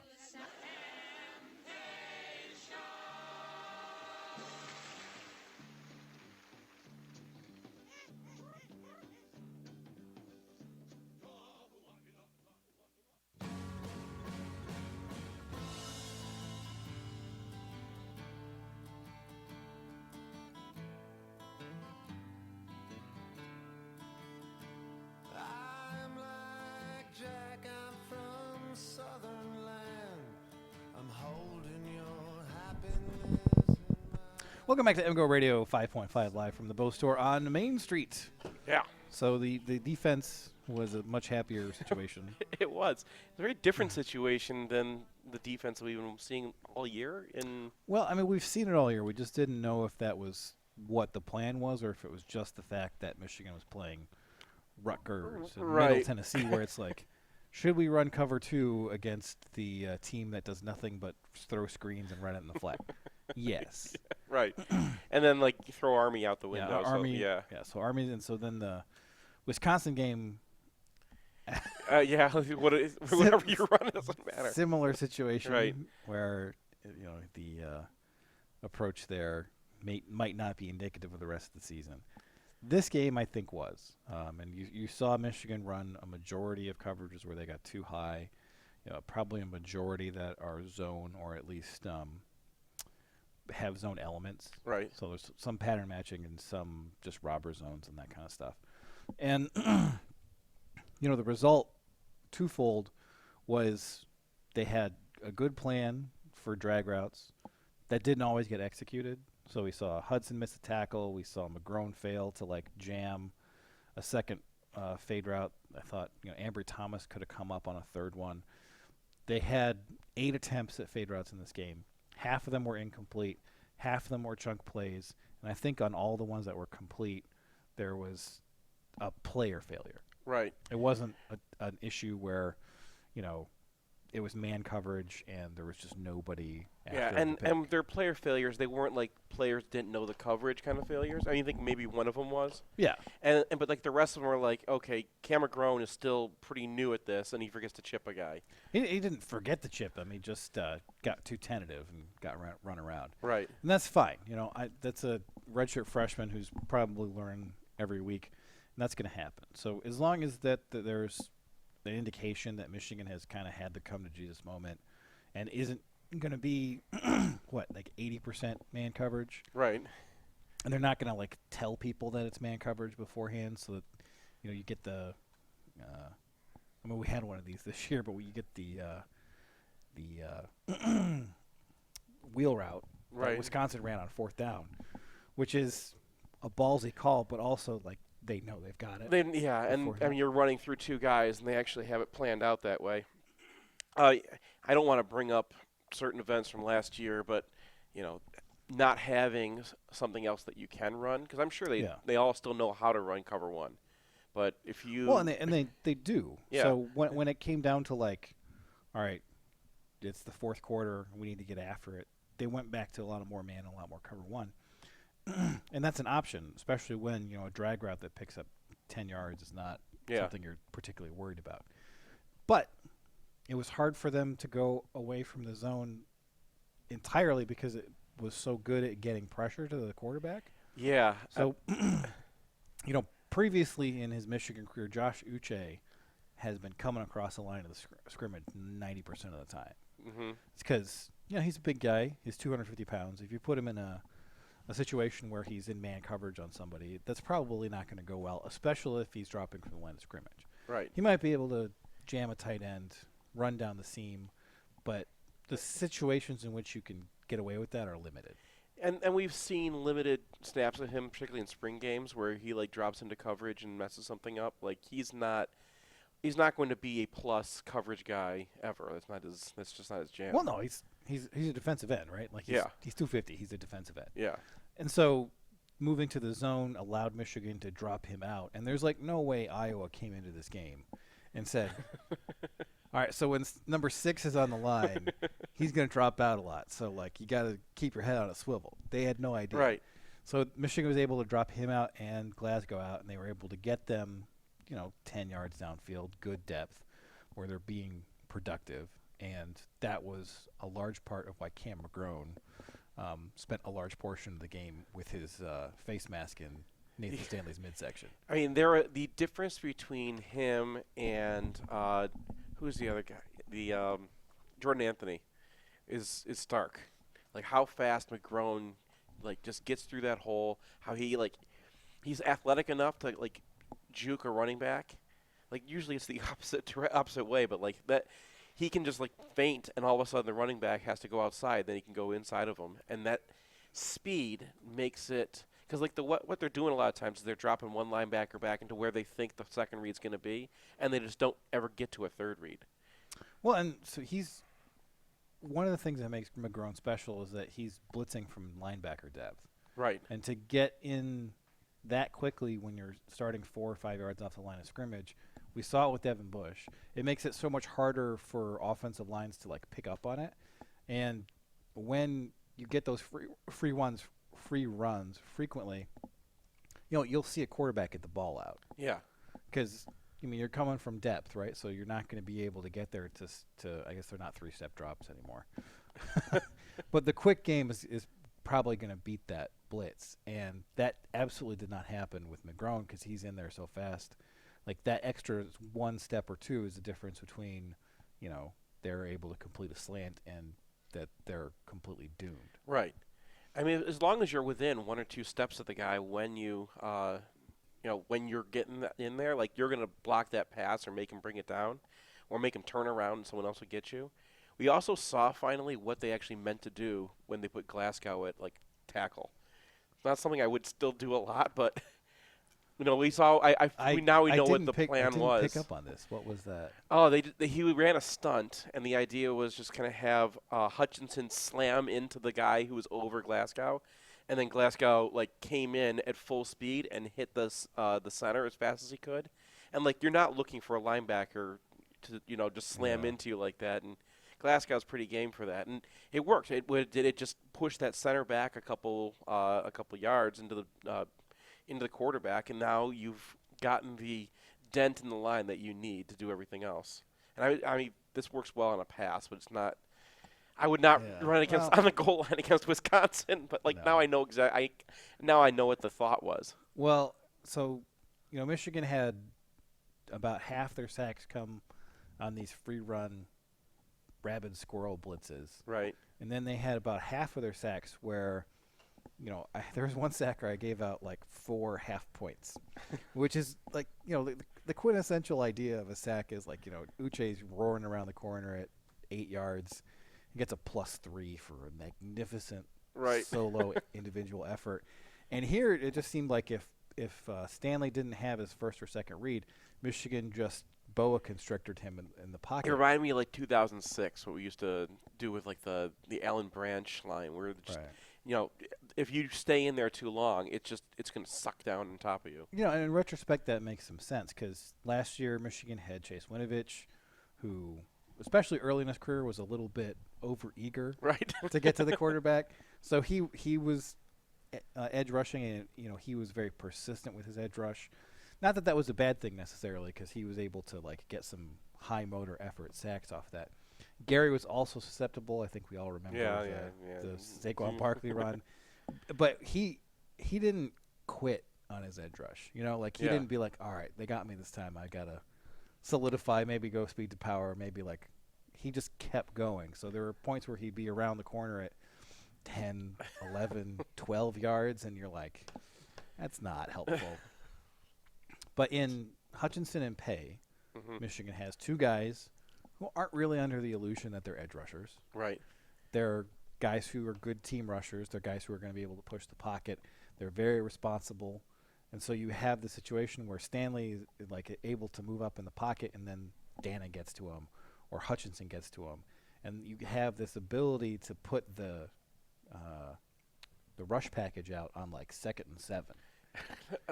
Welcome back to MGoRadio 5.5 live from the Bow Store on Main Street. Yeah. So the defense was a much happier situation. It was. It's a very different situation than the defense we've been seeing all year. Well, I mean, we've seen it all year. We just didn't know if that was what the plan was or if it was just the fact that Michigan was playing Rutgers and Middle Tennessee, where it's like, should we run cover 2 against the team that does nothing but throw screens and run it in the flat? Yes. Right. And then, like, you throw Army out the window. Yeah, so Army, and so then the Wisconsin game. Whatever you run doesn't matter. Similar situation, right? Where the approach there might not be indicative of the rest of the season. This game, I think, was, and you saw Michigan run a majority of coverages where they got too high. Probably a majority that are zone or at least have zone elements. Right. So there's some pattern matching and some just robber zones and that kind of stuff. And the result, twofold, was they had a good plan for drag routes that didn't always get executed. So we saw Hudson miss a tackle. We saw McGrone fail to jam a second fade route. I thought Ambry Thomas could have come up on a third one. They had 8 attempts at fade routes in this game. Half of them were incomplete. Half of them were chunk plays. And I think on all the ones that were complete, there was a player failure. Right. It wasn't an issue where, it was man coverage and there was just nobody. Yeah, and their player failures, they weren't like players didn't know the coverage kind of failures. I think maybe one of them was. Yeah. But like the rest of them were like, okay, Cameron Grown is still pretty new at this, and he forgets to chip a guy. He didn't forget to chip him. He just got too tentative and got run around. Right. And that's fine. That's a redshirt freshman who's probably learning every week, and that's going to happen. So as long as that there's an indication that Michigan has kind of had the come to Jesus moment and isn't going to be, 80% man coverage. Right. And they're not going to, tell people that it's man coverage beforehand so that, you get the we had one of these this year, but you get the wheel route that Right. Wisconsin ran on 4th down, which is a ballsy call, but also, they know they've got it. And you're running through two guys, and they actually have it planned out that way. I don't want to bring up certain events from last year, but, not having something else that you can run, because I'm sure they all still know how to run cover one. But if you well, and they do. Yeah. So when it came down to all right, it's the 4th quarter, we need to get after it. They went back to a lot of more man and a lot more cover one, and that's an option, especially when a drag route that picks up 10 yards is not something you're particularly worried about. But it was hard for them to go away from the zone entirely because it was so good at getting pressure to the quarterback. Yeah. So, previously in his Michigan career, Josh Uche has been coming across the line of the scrimmage 90% of the time. Mm-hmm. It's because, he's a big guy. He's 250 pounds. If you put him in a situation where he's in man coverage on somebody, that's probably not going to go well, especially if he's dropping from the line of scrimmage. Right. He might be able to jam a tight end, run down the seam, but the situations in which you can get away with that are limited. And we've seen limited snaps of him, particularly in spring games, where he drops into coverage and messes something up. He's not going to be a plus coverage guy ever. That's just not his jam. Well, no, he's a defensive end, right? He's 250. He's a defensive end. Yeah. And so moving to the zone allowed Michigan to drop him out. And there's no way Iowa came into this game and said, all right, so when number 6 is on the line, he's going to drop out a lot. So, you got to keep your head on a swivel. They had no idea. Right. So Michigan was able to drop him out and Glasgow out, and they were able to get them, 10 yards downfield, good depth, where they're being productive. And that was a large part of why Cam McGrone spent a large portion of the game with his face mask in Nathan Stanley's midsection. I mean, the difference between him and who's the other guy? The Jordan Anthony is stark. How fast McGrone just gets through that hole. How he's athletic enough to juke a running back. Usually it's the opposite way, but that he can just feint, and all of a sudden the running back has to go outside. Then he can go inside of him, and that speed makes it. Because what they're doing a lot of times is they're dropping one linebacker back into where they think the second read's going to be, and they just don't ever get to a third read. Well, and so he's one of the things that makes McGrone special is that he's blitzing from linebacker depth. Right. And to get in that quickly when you're starting 4 or 5 yards off the line of scrimmage, we saw it with Devin Bush. It makes it so much harder for offensive lines to pick up on it. And when you get those free runs frequently, you'll see a quarterback get the ball out. Yeah. Because you're coming from depth, right? So you're not going to be able to get there to I guess they're not 3-step drops anymore. But the quick game is probably going to beat that blitz, and that absolutely did not happen with McGrone because he's in there so fast. That extra 1 step or 2 is the difference between, they're able to complete a slant and that they're completely doomed. Right. I mean, as long as you're within 1 or 2 steps of the guy when when you're getting in there, you're going to block that pass or make him bring it down or make him turn around and someone else will get you. We also saw finally what they actually meant to do when they put Glasgow at tackle. It's not something I would still do a lot, but we saw. We know what the plan was. I didn't pick up on this. What was that? Oh, he ran a stunt, and the idea was just kind of have Hutchinson slam into the guy who was over Glasgow, and then Glasgow came in at full speed and hit the center as fast as he could, and you're not looking for a linebacker to just slam into you like that, and Glasgow's pretty game for that, and it worked. It just pushed that center back a couple yards into the quarterback, and now you've gotten the dent in the line that you need to do everything else. And I mean, this works well on a pass, but it's not. I would not run on the goal line against Wisconsin, but no. Now I know exactly. Now I know what the thought was. Well, so Michigan had about half their sacks come on these free run rabid squirrel blitzes. Right. And then they had about half of their sacks where, there was one sack where I gave out like 4 half points, which is like, the quintessential idea of a sack is like, Uche's roaring around the corner at 8 yards. He gets a +3 for a magnificent solo individual effort. And here it just seemed like if Stanley didn't have his first or second read, Michigan just boa constricted him in the pocket. It reminded me of like 2006, what we used to do with like the Allen Branch line, where just, if you stay in there too long, it's going to suck down on top of you. And in retrospect, that makes some sense because last year Michigan had Chase Winovich, who, especially early in his career, was a little bit over-eager to get to the quarterback. So he was edge rushing, and he was very persistent with his edge rush. Not that was a bad thing necessarily, because he was able to like get some high motor effort sacks off that. Gary was also susceptible. I think we all remember the Saquon Barkley run, but he didn't quit on his edge rush. He didn't be like, all right, they got me this time. I gotta solidify, maybe go speed to power, maybe like. He just kept going. So there were points where he'd be around the corner at 10, 11, 12 yards, and you're like, that's not helpful. But in Hutchinson and Pay, Michigan has 2 guys who aren't really under the illusion that they're edge rushers. Right. They're guys who are good team rushers. They're guys who are going to be able to push the pocket. They're very responsible. And so you have the situation where Stanley is like able to move up in the pocket, and then Dana gets to him or Hutchinson gets to him. And you have this ability to put the rush package out on like 2nd and 7.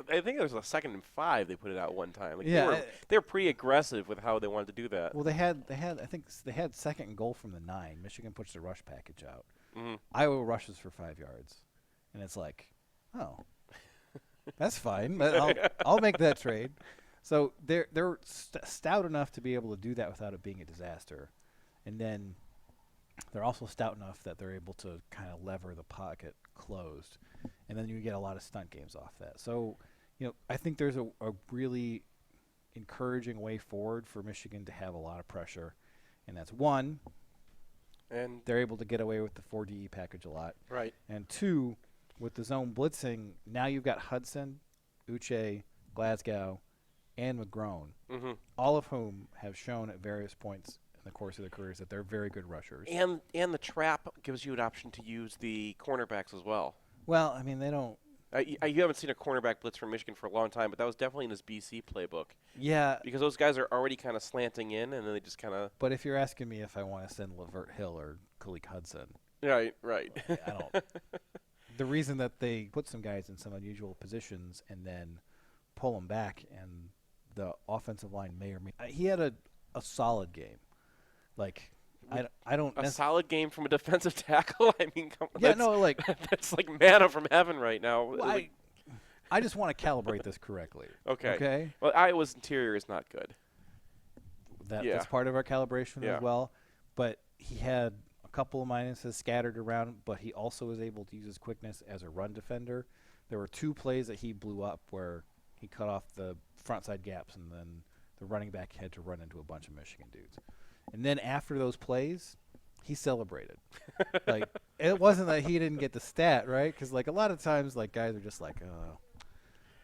I think it was a 2nd and 5 they put it out one time. Like they were pretty aggressive with how they wanted to do that. Well, they had 2nd and goal from the 9. Michigan puts the rush package out. Iowa rushes for 5 yards, and it's like, oh, that's fine. I'll make that trade. So they're stout enough to be able to do that without it being a disaster, and then they're also stout enough that they're able to kind of lever the pocket closed, and then you get a lot of stunt games off that. So, I think there's a really encouraging way forward for Michigan to have a lot of pressure, and that's 1, and they're able to get away with the 4-DE package a lot. Right. And 2, with the zone blitzing, now you've got Hudson, Uche, Glasgow, and McGrone, all of whom have shown at various points in the course of their careers that they're very good rushers. And the trap gives you an option to use the cornerbacks as well. Well, I mean, they don't. You haven't seen a cornerback blitz from Michigan for a long time, but that was definitely in his BC playbook. Yeah. Because those guys are already kind of slanting in, and then they just kind of. But if you're asking me if I want to send Lavert Hill or Khalid Hudson. Right. I don't. The reason that they put some guys in some unusual positions and then pull them back, and the offensive line may or may. He had a solid game. Like, I don't. A solid game from a defensive tackle? I mean, that's like manna from heaven right now. Well, I just want to calibrate this correctly. Okay. Well, Iowa's interior is not good. That's part of our calibration as well. But he had a couple of minuses scattered around, but he also was able to use his quickness as a run defender. There were 2 plays that he blew up where he cut off the front side gaps, and then the running back had to run into a bunch of Michigan dudes. And then after those plays, he celebrated. Like, it wasn't that he didn't get the stat, right? Because, like, a lot of times, like, guys are just like,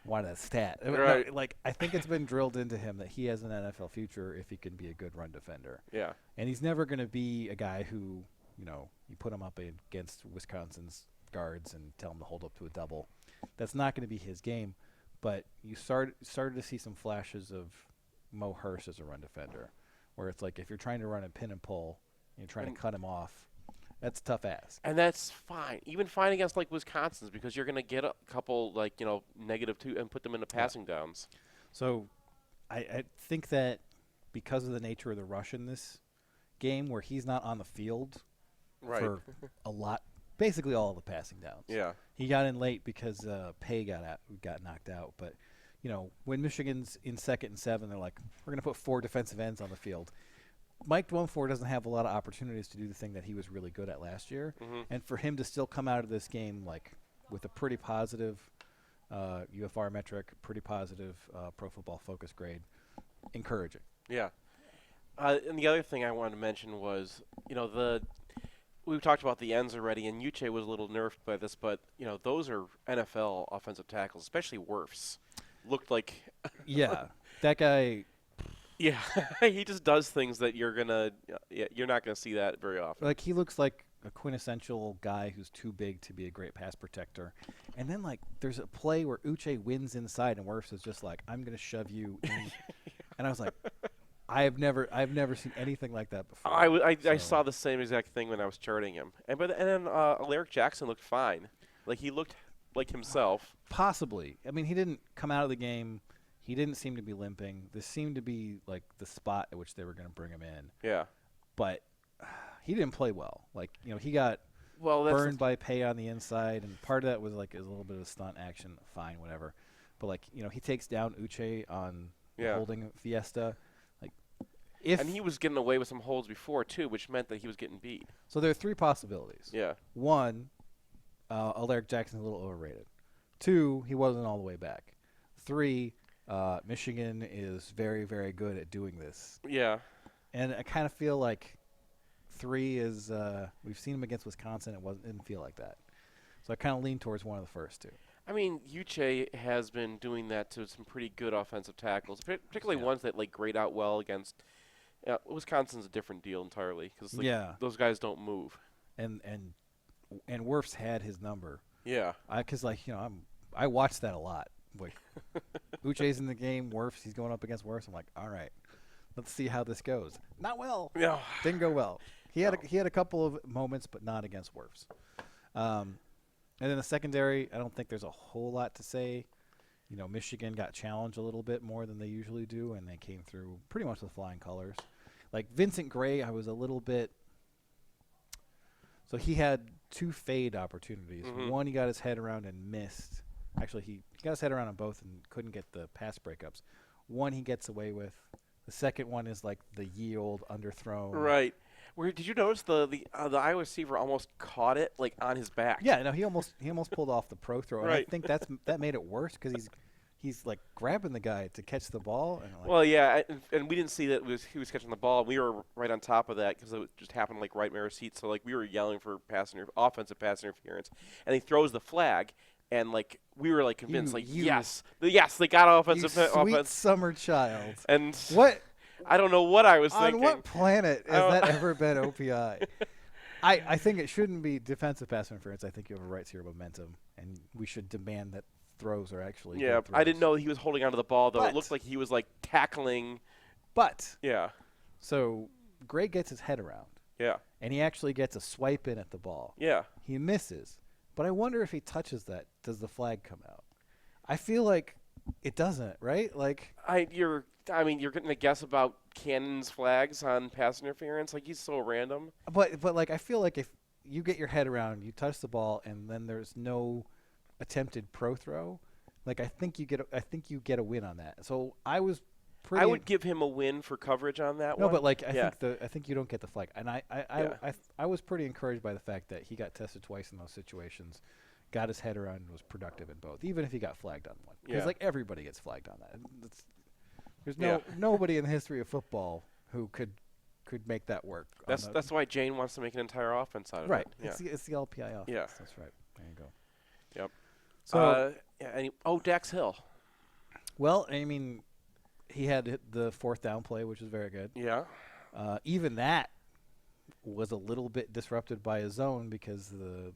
why that stat? Right. No, like, I think it's been drilled into him that he has an NFL future if he can be a good run defender. Yeah. And he's never going to be a guy who, you put him up against Wisconsin's guards and tell him to hold up to a double. That's not going to be his game. But you started to see some flashes of Mo Hurst as a run defender, where it's like if you're trying to run a pin and pull, and you're trying to cut him off, that's a tough ask. And that's fine. Even fine against like Wisconsin's, because you're going to get a couple -2 and put them into passing downs. So I think that because of the nature of the rush in this game, where he's not on the field for a lot. Basically all of the passing downs. Yeah. He got in late because Pay got knocked out. But, when Michigan's in 2nd and 7, they're like, we're going to put 4 defensive ends on the field. Mike Dwumfour doesn't have a lot of opportunities to do the thing that he was really good at last year. And for him to still come out of this game like with a pretty positive UFR metric, pretty positive Pro Football Focus grade, encouraging. Yeah. And the other thing I wanted to mention was, we've talked about the ends already, and Uche was a little nerfed by this, but those are NFL offensive tackles, especially Wirfs. Looked like Yeah, that guy. yeah, he just does things that you're not gonna see that very often. Like, he looks like a quintessential guy who's too big to be a great pass protector. And then, like, there's a play where Uche wins inside, and Wirfs is just like, I'm gonna shove you in. And I was like, I've never seen anything like that before. I saw the same exact thing when I was charting him, and then Alaric Jackson looked fine, like he looked like himself. Possibly. I mean, he didn't come out of the game. He didn't seem to be limping. This seemed to be like the spot at which they were going to bring him in. Yeah. But he didn't play well. Like, he got that's burned by Pay on the inside, and part of that was like a little bit of stunt action. Fine, whatever. But like, he takes down Uche on holding Fiesta. Like, and he was getting away with some holds before too, which meant that he was getting beat. So there are three possibilities. Yeah. One, Alaric Jackson's a little overrated. Two, he wasn't all the way back. Three, Michigan is very, very good at doing this. Yeah. And I kind of feel like three is we've seen him against Wisconsin. Didn't feel like that. So I kind of lean towards one of the first two. I mean, Uche has been doing that to some pretty good offensive tackles, particularly ones that like grade out well against. Wisconsin's a different deal entirely because those guys don't move. And Wirfs had his number. Yeah. Because I watched that a lot. Like, Uche's in the game, Wirfs, he's going up against Wirfs. I'm like, all right, let's see how this goes. Not well. No. Didn't go well. He had a couple of moments, but not against Wirfs. And then the secondary, I don't think there's a whole lot to say. Michigan got challenged a little bit more than they usually do, and they came through pretty much with flying colors. Like Vincent Gray, I was a little bit. So he had two fade opportunities. Mm-hmm. One, he got his head around and missed. Actually, he got his head around on both and couldn't get the pass breakups. One he gets away with. The second one is like the ye old underthrown. Right. Did you notice the Iowa receiver almost caught it like on his back? Yeah, no, he almost pulled off the pro throw. And Right. I think that made it worse because he's like grabbing the guy to catch the ball. And like, Well, yeah, and we didn't see that he was catching the ball. We were right on top of that because it just happened like right in our seat. So like we were yelling for offensive pass interference, and he throws the flag. And like we were like convinced, yes, they got offensive. Sweet summer child. And what? I don't know what I was thinking. On what planet has that ever been OPI? I think it shouldn't be defensive pass interference. I think you have a right to your momentum, and we should demand that throws are actually. Yeah, good throws. I didn't know he was holding onto the ball though. But It looked like he was like tackling. But yeah, so Gray gets his head around. Yeah, and he actually gets a swipe in at the ball. Yeah, he misses. But I wonder if he touches that, does the flag come out? I feel like it doesn't, right? Like you're going to guess about Cannon's flags on pass interference. Like he's so random. But like I feel like if you get your head around, you touch the ball, and then there's no attempted pro throw, like I think you get a win on that. So I would give him a win for coverage on that one. No, but like I think you don't get the flag. And I was pretty encouraged by the fact that he got tested twice in those situations, got his head around, and was productive in both, even if he got flagged on one. Because like everybody gets flagged on that. There's nobody in the history of football who could make that work. That's why Jane wants to make an entire offense out of right. it. Right. It's the LPI offense. Yeah. That's right. There you go. Yep. So Dax Hill. Well, I mean, he had the fourth down play, which was very good. Yeah. Even that was a little bit disrupted by a zone because the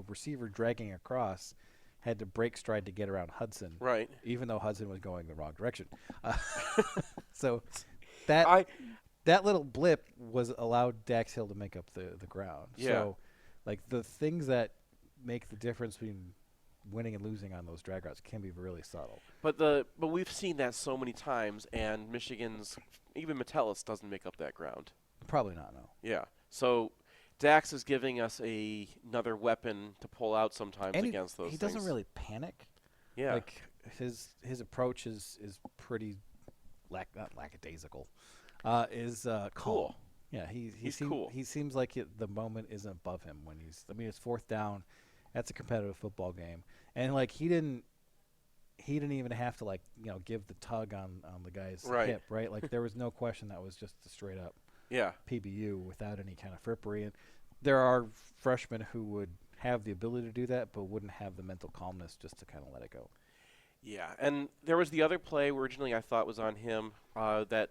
receiver dragging across had to break stride to get around Hudson. Right. Even though Hudson was going the wrong direction. So that little blip was allowed Dax Hill to make up the ground. Yeah. So, like, the things that make the difference between winning and losing on those drag routes can be really subtle. But we've seen that so many times, and Michigan's even Metellus doesn't make up that ground. Probably not, no. Yeah. So Dax is giving us another weapon to pull out sometimes and against those he things. Doesn't really panic. Yeah. Like his approach is pretty not lackadaisical. Is cool. Yeah, he's cool. He seems like the moment isn't above him when it's fourth down. That's a competitive football game. And like he he didn't even have to give the tug on the guy's Right. hip, right? Like there was no question that was just a straight up Yeah. PBU without any kind of frippery. And there are freshmen who would have the ability to do that, but wouldn't have the mental calmness just to kind of let it go. Yeah, and there was the other play originally I thought was on him that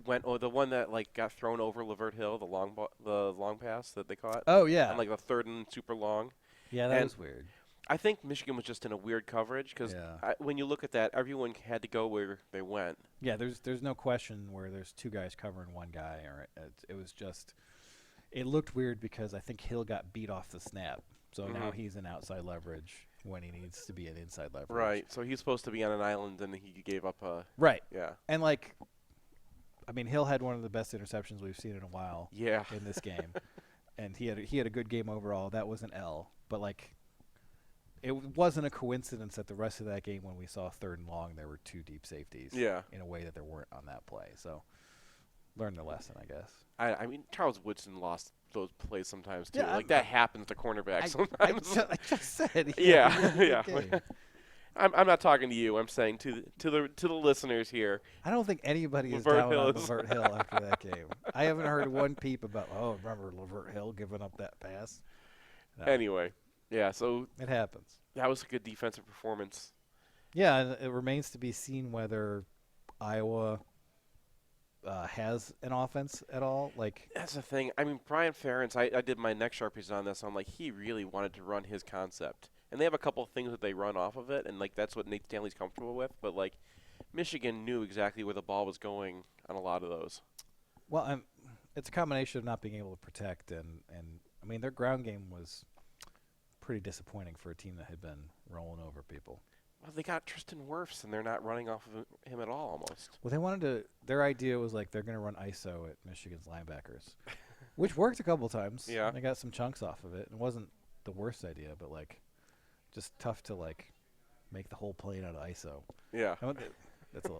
went, the one that got thrown over Lavert Hill, the long pass that they caught. Oh yeah, On the third and super long. yeah, that and was weird. I think Michigan was just in a weird coverage because Yeah. when you look at that, everyone had to go where they went. Yeah, there's no question where there's two guys covering one guy, or it was just it looked weird because I think Hill got beat off the snap, so now he's in outside leverage when he needs to be in inside leverage. Right. So he's supposed to be on an island, and he gave up a Right. yeah. And Hill had one of the best interceptions we've seen in a while. Yeah. In this game, and he had a good game overall. That was an L, but it wasn't a coincidence that the rest of that game, when we saw third and long, there were two deep safeties. Yeah. In a way that there weren't on that play. So, learn the lesson, I guess. I mean, Charles Woodson lost those plays sometimes too. Yeah, that happens to cornerbacks I sometimes. just said. Yeah, yeah. game. I'm not talking to you. I'm saying to the listeners here. I don't think anybody is Lavert down Hill on is- Lavert Hill after that game. I haven't heard one peep about, remember Lavert Hill giving up that pass? No, Anyway, yeah. So it happens. that was a good defensive performance. Yeah, and it remains to be seen whether Iowa has an offense at all. That's the thing. I mean, Brian Ferentz, I did my next Sharpies on this. I'm like, he really wanted to run his concept. And they have a couple of things that they run off of it, and that's what Nate Stanley's comfortable with. But Michigan knew exactly where the ball was going on a lot of those. Well, it's a combination of not being able to protect, and I mean, their ground game was pretty disappointing for a team that had been rolling over people. Well, they got Tristan Wirfs, and they're not running off of him at all, almost. Well, they wanted to. Their idea was they're going to run ISO at Michigan's linebackers, which worked a couple times. Yeah. They got some chunks off of it. It wasn't the worst idea, but just tough to make the whole plane out of ISO. Yeah.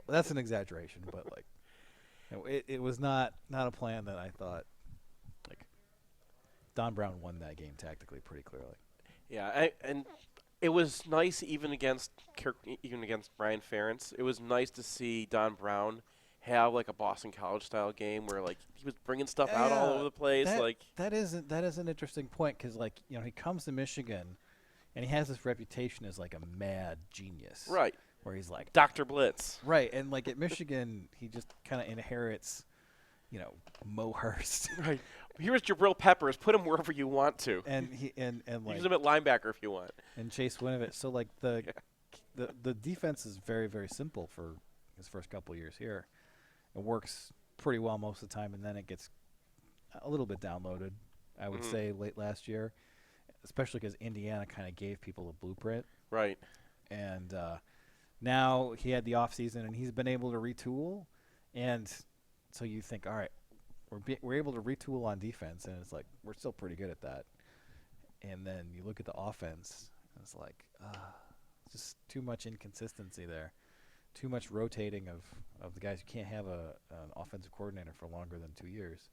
That's an exaggeration, but it was not a plan that I thought. Don Brown won that game tactically pretty clearly. Yeah, and it was nice even against Brian Ferentz. It was nice to see Don Brown have a Boston College style game where he was bringing stuff out all over the place. That is an interesting point because he comes to Michigan, and he has this reputation as a mad genius. Right. Where he's Dr. Blitz. Right, and at Michigan, he just kind of inherits, Mo Hurst. Right. Here's Jabril Peppers. Put him wherever you want to. and he and use him at linebacker if you want. And Chase Winovich. So the defense is very, very simple for his first couple years here. It works pretty well most of the time, and then it gets a little bit downloaded, I would say, late last year, especially because Indiana kind of gave people a blueprint. Right. And now he had the off season, and he's been able to retool. And so you think, all right, we're able to retool on defense, and it's we're still pretty good at that. And then you look at the offense, and it's just too much inconsistency there, too much rotating of the guys. You can't have an offensive coordinator for longer than 2 years.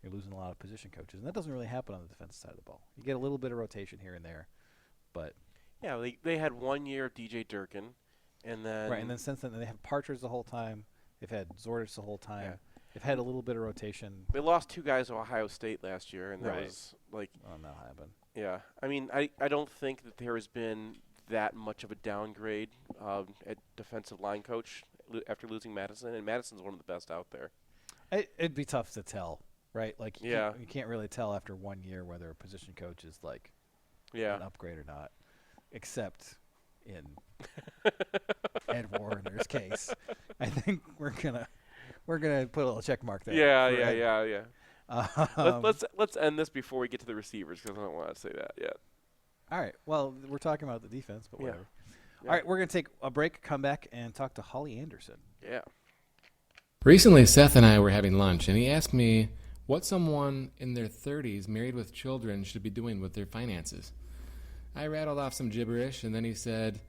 You're losing a lot of position coaches, and that doesn't really happen on the defensive side of the ball. You get a little bit of rotation here and there, but yeah, they had 1 year of DJ Durkin, and then right, and then since then they have Partridge the whole time. They've had Zordich the whole time. Yeah. They've had a little bit of rotation. They lost 2 guys to Ohio State last year, and that Right. was That'll happen. yeah. I mean, I don't think that there has been that much of a downgrade at defensive line coach after losing Madison, and Madison's one of the best out there. It'd be tough to tell, right? Yeah. You can't really tell after 1 year whether a position coach is Yeah. an upgrade or not, except in Ed Warner's case. I think we're gonna put a little check mark there. Yeah. Um, Let's end this before we get to the receivers because I don't want to say that yet. all right. Well, we're talking about the defense, but Yeah. whatever. Yeah. All right, we're gonna take a break, come back, and talk to Holly Anderson. Yeah. Recently, Seth and I were having lunch, and he asked me what someone in their 30s married with children should be doing with their finances. I rattled off some gibberish, and then he said,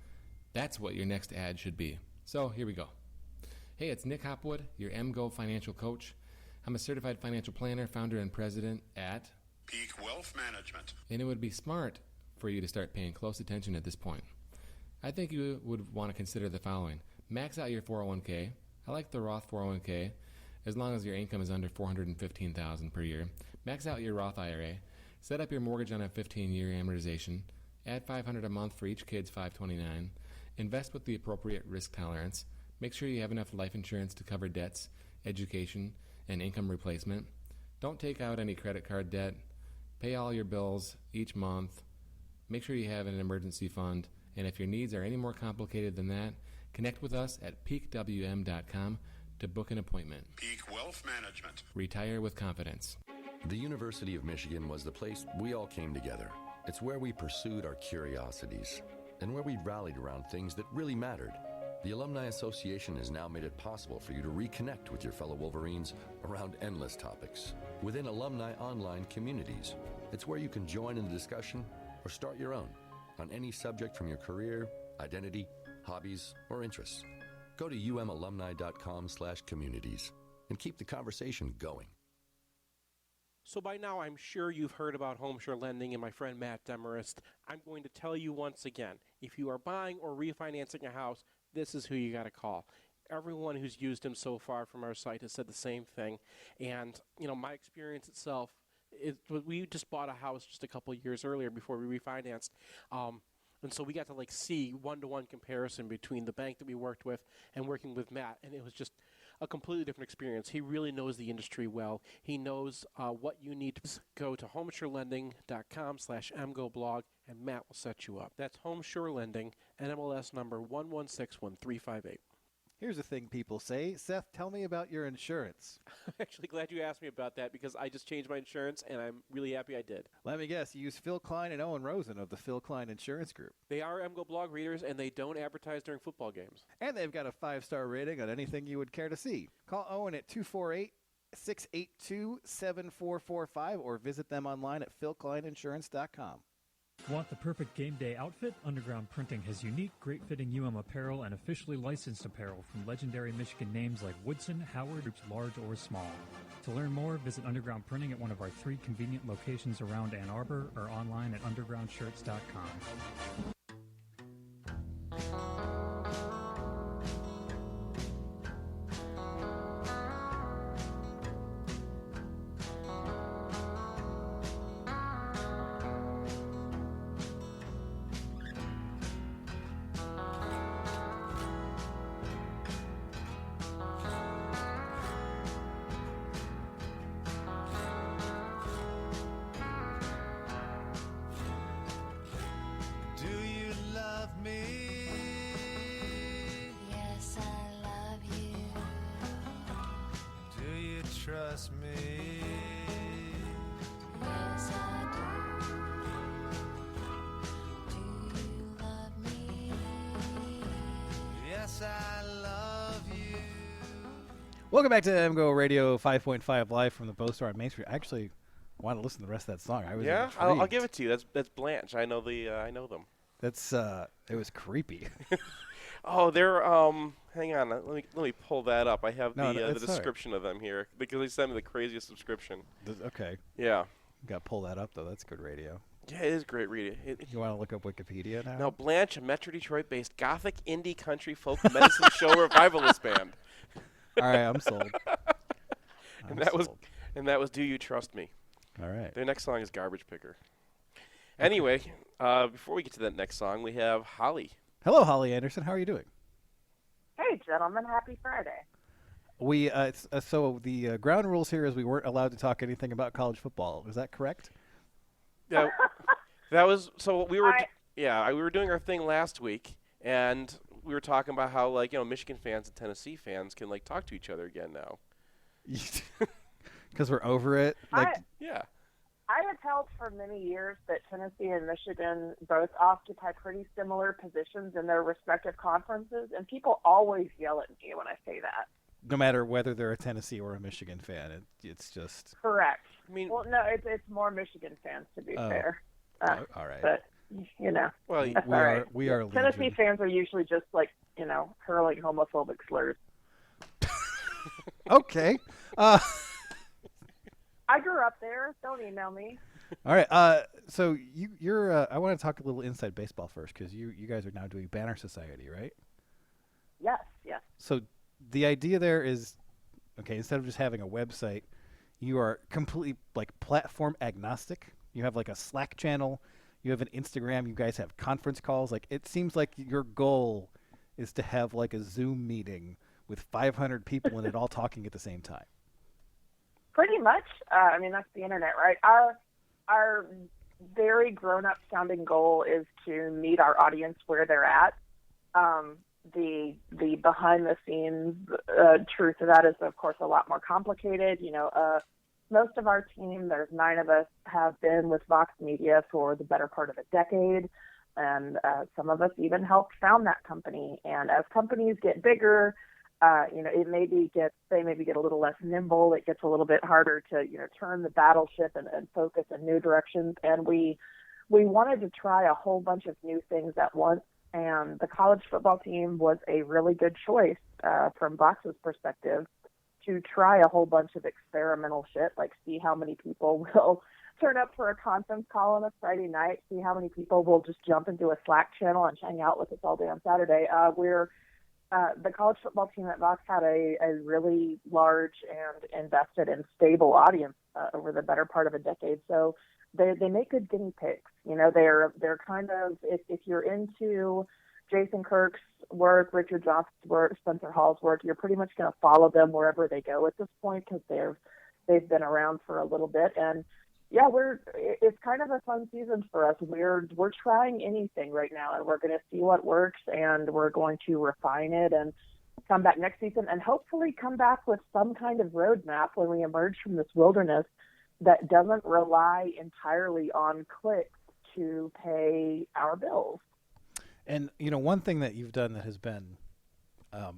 "That's what your next ad should be." So here we go. Hey, it's Nick Hopwood, your MGO financial coach. I'm a certified financial planner, founder, and president at Peak Wealth Management. And it would be smart for you to start paying close attention at this point. I think you would want to consider the following. Max out your 401k. I like the Roth 401k as long as your income is under $415,000 per year. Max out your Roth IRA. Set up your mortgage on a 15-year amortization. Add $500 a month for each kid's $529. Invest with the appropriate risk tolerance. Make sure you have enough life insurance to cover debts, education, and income replacement. Don't take out any credit card debt. Pay all your bills each month. Make sure you have an emergency fund. And if your needs are any more complicated than that, connect with us at peakwm.com to book an appointment. Peak Wealth Management. Retire with confidence. The University of Michigan was the place we all came together. It's where we pursued our curiosities and where we rallied around things that really mattered. The Alumni Association has now made it possible for you to reconnect with your fellow Wolverines around endless topics within alumni online communities. It's where you can join in the discussion or start your own on any subject from your career, identity, hobbies, or interests. Go to umalumni.com/communities and keep the conversation going. So by now, I'm sure you've heard about HomeSure Lending and my friend Matt Demarest. I'm going to tell you once again, if you are buying or refinancing a house, this is who you got to call. Everyone who's used him so far from our site has said the same thing. And, my experience itself, we just bought a house just a couple years earlier before we refinanced. And so we got to see one-to-one comparison between the bank that we worked with and working with Matt. And it was just a completely different experience. He really knows the industry well. He knows what you need to go to homesurelending.com/MGoBlog, and Matt will set you up. That's HomeSure Lending, NMLS number 1161358. Here's the thing people say. Seth, tell me about your insurance. I'm actually glad you asked me about that because I just changed my insurance, and I'm really happy I did. Let me guess. You use Phil Klein and Owen Rosen of the Phil Klein Insurance Group. They are MGoBlog readers, and they don't advertise during football games. And they've got a 5-star rating on anything you would care to see. Call Owen at 248-682-7445 or visit them online at philkleininsurance.com. Want the perfect game day outfit? Underground Printing has unique, great-fitting apparel and officially licensed apparel from legendary Michigan names like Woodson, Howard, groups large or small. To learn more, visit Underground Printing at one of our 3 convenient locations around Ann Arbor or online at undergroundshirts.com. Trust me. Yes, I do. Do you love me? Yes, I love you. Welcome back to MGoRadio 5.5 live from the Bow Store on Main Street. I actually want to listen to the rest of that song. I was I'll give it to you. That's Blanche. I know them. That's it was creepy. Oh, they're hang on. Let me pull that up. I have the description of them here because they sent me the craziest subscription. Okay. Yeah. You got to pull that up though. That's good radio. Yeah, it is great radio. You want to look up Wikipedia now? No, Blanche, a Metro Detroit-based gothic indie country folk medicine show revivalist band. All right, I'm sold. And that was Do You Trust Me? All right. Their next song is Garbage Picker. Anyway, before we get to that next song, we have Holly. Hello, Holly Anderson. How are you doing? Hey, gentlemen. Happy Friday. We so the ground rules here is we weren't allowed to talk anything about college football. Is that correct? Yeah, that was so we were we were doing our thing last week, and we were talking about how Michigan fans and Tennessee fans can talk to each other again now. Because we're over it. I have held for many years that Tennessee and Michigan both occupy pretty similar positions in their respective conferences, and people always yell at me when I say that. No matter whether they're a Tennessee or a Michigan fan, it's just correct. I mean, well, no, it's more Michigan fans to be fair. All right, but well, we are Tennessee Legion. fans are usually just hurling homophobic slurs. Okay. I grew up there. Don't email me. All right. So you're. I want to talk a little inside baseball first because you guys are now doing Banner Society, right? Yes, yes. So the idea there is, okay, instead of just having a website, you are completely like platform agnostic. You have like a Slack channel. You have an Instagram. You guys have conference calls. Like it seems like your goal is to have like a Zoom meeting with 500 people in it all talking at the same time. Pretty much. I mean, that's the internet, right? Our very grown-up sounding goal is to meet our audience where they're at. The behind-the-scenes truth of that is, of course, a lot more complicated. Most of our team, there's 9 of us, have been with Vox Media for the better part of a decade, and some of us even helped found that company. And as companies get bigger, they maybe get a little less nimble. It gets a little bit harder to turn the battleship and focus in new directions. And we wanted to try a whole bunch of new things at once. And the college football team was a really good choice from Vox's perspective to try a whole bunch of experimental shit, like see how many people will turn up for a conference call on a Friday night, see how many people will just jump into a Slack channel and hang out with us all day on Saturday. The college football team at Vox had a really large and invested and stable audience over the better part of a decade. So they make good guinea pigs. They're kind of, if you're into Jason Kirk's work, Richard Johnson's work, Spencer Hall's work, you're pretty much going to follow them wherever they go at this point because they've been around for a little bit. And yeah, it's kind of a fun season for us. We're trying anything right now, and we're going to see what works, and we're going to refine it and come back next season and hopefully come back with some kind of roadmap when we emerge from this wilderness that doesn't rely entirely on clicks to pay our bills. And, one thing that you've done that has been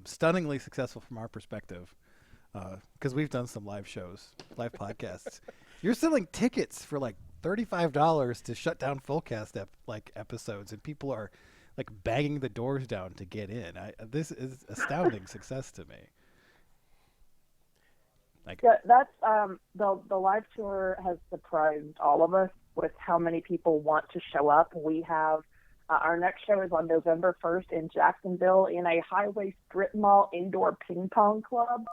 stunningly successful from our perspective, because we've done some live shows, live podcasts, you're selling tickets for like $35 to shut down Fullcast episodes, and people are like banging the doors down to get in. This is astounding success to me. That's the live tour has surprised all of us with how many people want to show up. We have our next show is on November 1st in Jacksonville in a highway strip mall indoor ping pong club,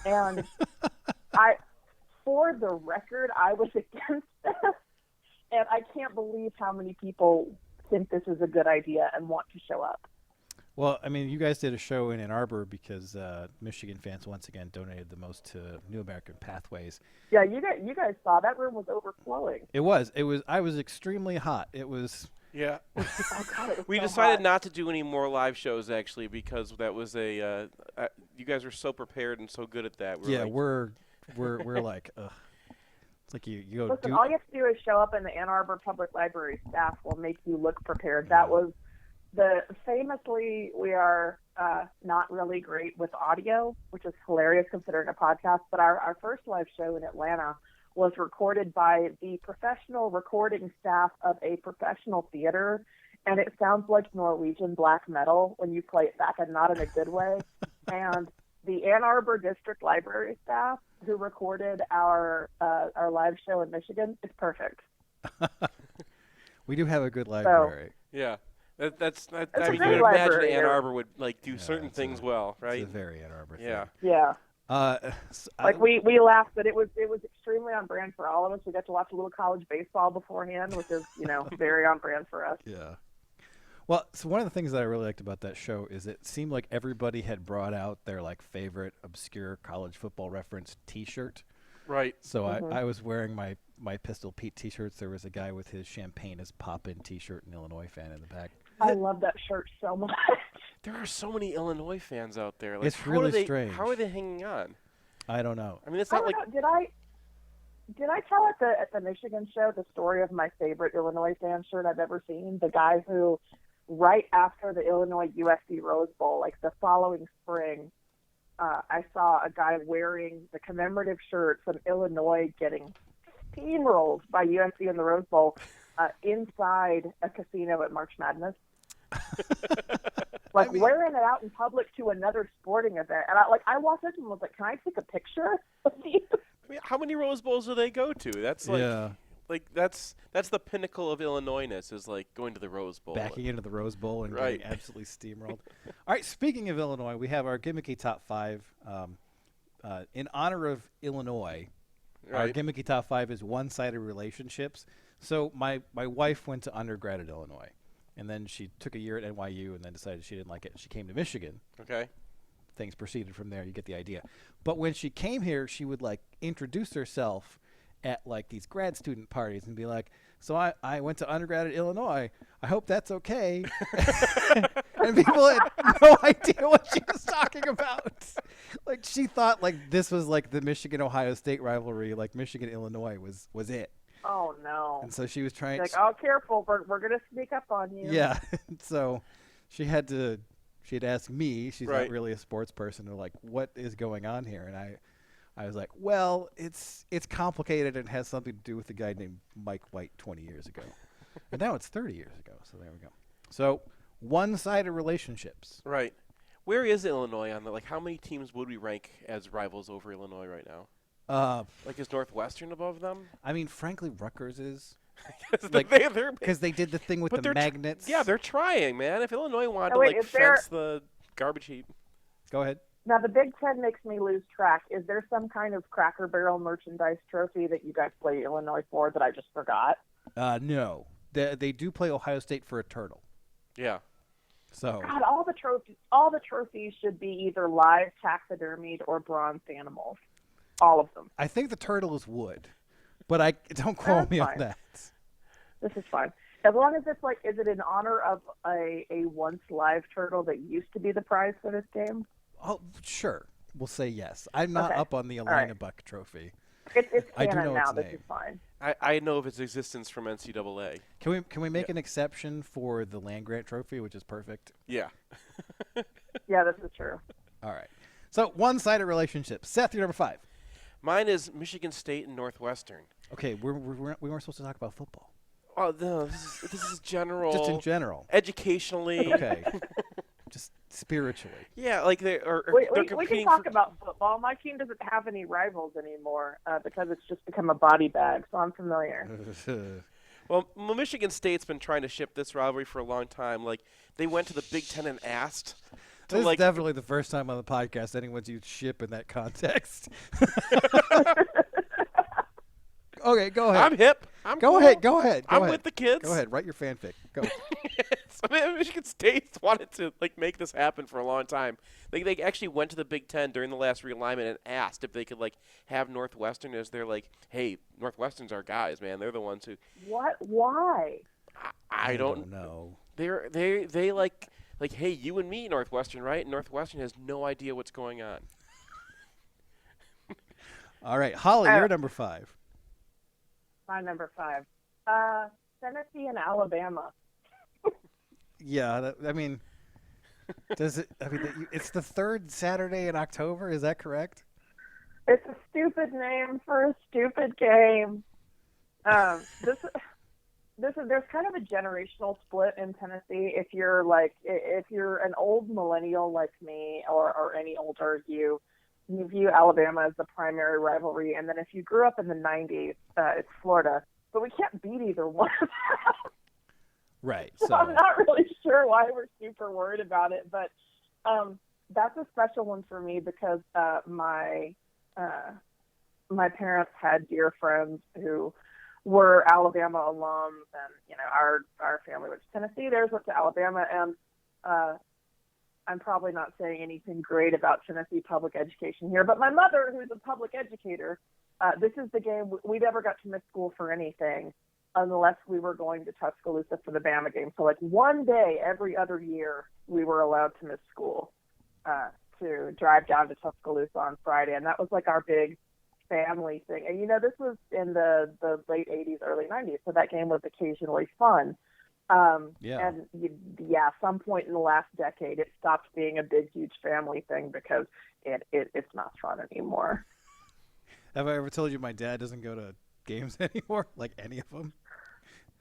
and for the record, I was against this, and I can't believe how many people think this is a good idea and want to show up. Well, I mean, you guys did a show in Ann Arbor because Michigan fans once again donated the most to New American Pathways. Yeah, you guys saw that room was overflowing. It was. I was extremely hot. It was. Yeah. Oh, God, it was We so decided hot. not to do any more live shows actually because that was you guys were so prepared and so good at that. We're like, ugh. It's like you go. Listen, all you have to do is show up, and the Ann Arbor Public Library staff will make you look prepared. That was famously, we are not really great with audio, which is hilarious considering a podcast. But our first live show in Atlanta was recorded by the professional recording staff of a professional theater, and it sounds like Norwegian black metal when you play it back, and not in a good way. And the Ann Arbor District Library staff who recorded our live show in Michigan is perfect. We do have a good library. Yeah. That's a I mean, you great would imagine library. Ann Arbor would do certain things well, right? It's a very Ann Arbor thing. Yeah. Yeah. Like we laughed, but it was extremely on brand for all of us. We got to watch a little college baseball beforehand, which is very on brand for us. Yeah. Well, so one of the things that I really liked about that show is it seemed like everybody had brought out their like favorite obscure college football reference T-shirt. Right. So I was wearing my Pistol Pete T-shirts. There was a guy with his Champagne is Poppin' T-shirt, an Illinois fan in the back. I love that shirt so much. There are so many Illinois fans out there. Like, It's really strange. How are they hanging on? I don't know. I mean, it's I not don't like know. Did I tell at the Michigan show the story of my favorite Illinois fan shirt I've ever seen? The guy who, right after the Illinois USC Rose Bowl, like the following spring, I saw a guy wearing the commemorative shirt from Illinois getting steamrolled by USC in the Rose Bowl inside a casino at March Madness. Wearing it out in public to another sporting event. And I walked up to him and was like, can I take a picture of you? I mean, how many Rose Bowls do they go to? That's like like that's the pinnacle of Illinois-ness is like going to the Rose Bowl. Backing into the Rose Bowl and Right. getting absolutely steamrolled. All right, speaking of Illinois, we have our gimmicky top 5. In honor of Illinois, our Right. gimmicky top 5 is one-sided relationships. So my wife went to undergrad at Illinois, and then she took a year at NYU and then decided she didn't like it, and she came to Michigan. Okay. Things proceeded from there. You get the idea. But when she came here, she would like introduce herself at like these grad student parties and be like, so I went to undergrad at Illinois. I hope that's okay. And people had no idea what she was talking about. Like she thought like this was like the Michigan-Ohio State rivalry, like Michigan-Illinois was it. Oh no! And so she was trying Like, oh, careful, we're gonna sneak up on you. Yeah. So she had asked me, she's Right. not really a sports person, to like, what is going on here? And I was like, well, it's complicated and has something to do with a guy named Mike White 20 years ago. And now it's 30 years ago. So there we go. So one-sided relationships. Right. Where is Illinois on the like? How many teams would we rank as rivals over Illinois right now? Like is Northwestern above them? I mean, frankly, Rutgers is. Like, Because they did the thing with but the they're magnets. Yeah, they're trying, man. If Illinois wanted Oh, wait, to like is there- fence the garbage heap. Go ahead. Now the Big Ten makes me lose track. Is there some kind of Cracker Barrel merchandise trophy that you guys play Illinois for that I just forgot? No. They do play Ohio State for a turtle. Yeah. So God, all the trophies should be either live taxidermied or bronzed animals. All of them. I think the turtle is wood, but I don't quote That's me on fine. that. This is fine. As long as it's like, is it in honor of a once live turtle that used to be the prize for this game? Oh, sure. We'll say yes. I'm not Okay. up on the All Elena right. Buck trophy. It's I do canon know now. its This name. is fine. I know of its existence from NCAA. Can we make an exception for the land grant trophy, which is perfect? Yeah. Yeah, this is true. All right. So one-sided relationships. Seth, you're number 5. Mine is Michigan State and Northwestern. Okay, we weren't supposed to talk about football. Oh no, this is general. Just in general. Educationally. Okay. Just spiritually. Yeah, like they are. We they're can competing talk for- about football. My team doesn't have any rivals anymore because it's just become a body bag, so I'm familiar. Well, Michigan State's been trying to ship this rivalry for a long time. Like they went to the Big Ten and asked to This is like. definitely the first time on the podcast anyone's used ship in that context. Okay, go ahead. I'm hip. I'm Go cool. ahead. Go ahead. Go I'm ahead. with the kids. Go ahead. Write your fanfic. Go. So Michigan State wanted to like make this happen for a long time. They actually went to the Big Ten during the last realignment and asked if they could like have Northwestern as their like, hey, Northwestern's our guys, man. They're the ones who. What? Why? I don't know. They like hey, you and me, Northwestern, right? And Northwestern has no idea what's going on. All right, Holly, you're number 5. My number 5. Tennessee and Alabama. Yeah, I mean, does it? I mean, it's the third Saturday in October. Is that correct? It's a stupid name for a stupid game. There's kind of a generational split in Tennessee. If you're an old millennial like me or any older, you view Alabama as the primary rivalry, and then if you grew up in the 90s, it's Florida. But we can't beat either one of them. Right. So I'm not really sure why we're super worried about it, but that's a special one for me because my parents had dear friends who were Alabama alums, and our family went to Tennessee, theirs went to Alabama, and I'm probably not saying anything great about Tennessee public education here, but my mother, who's a public educator, this is the game we never got to miss school for anything unless we were going to Tuscaloosa for the Bama game. So like one day every other year we were allowed to miss school to drive down to Tuscaloosa on Friday, and that was like our big family thing. And this was in the late 80s, early 90s, so that game was occasionally fun. Yeah. And some point in the last decade, it stopped being a big, huge family thing because it's not fun anymore. Have I ever told you my dad doesn't go to games anymore? Like any of them?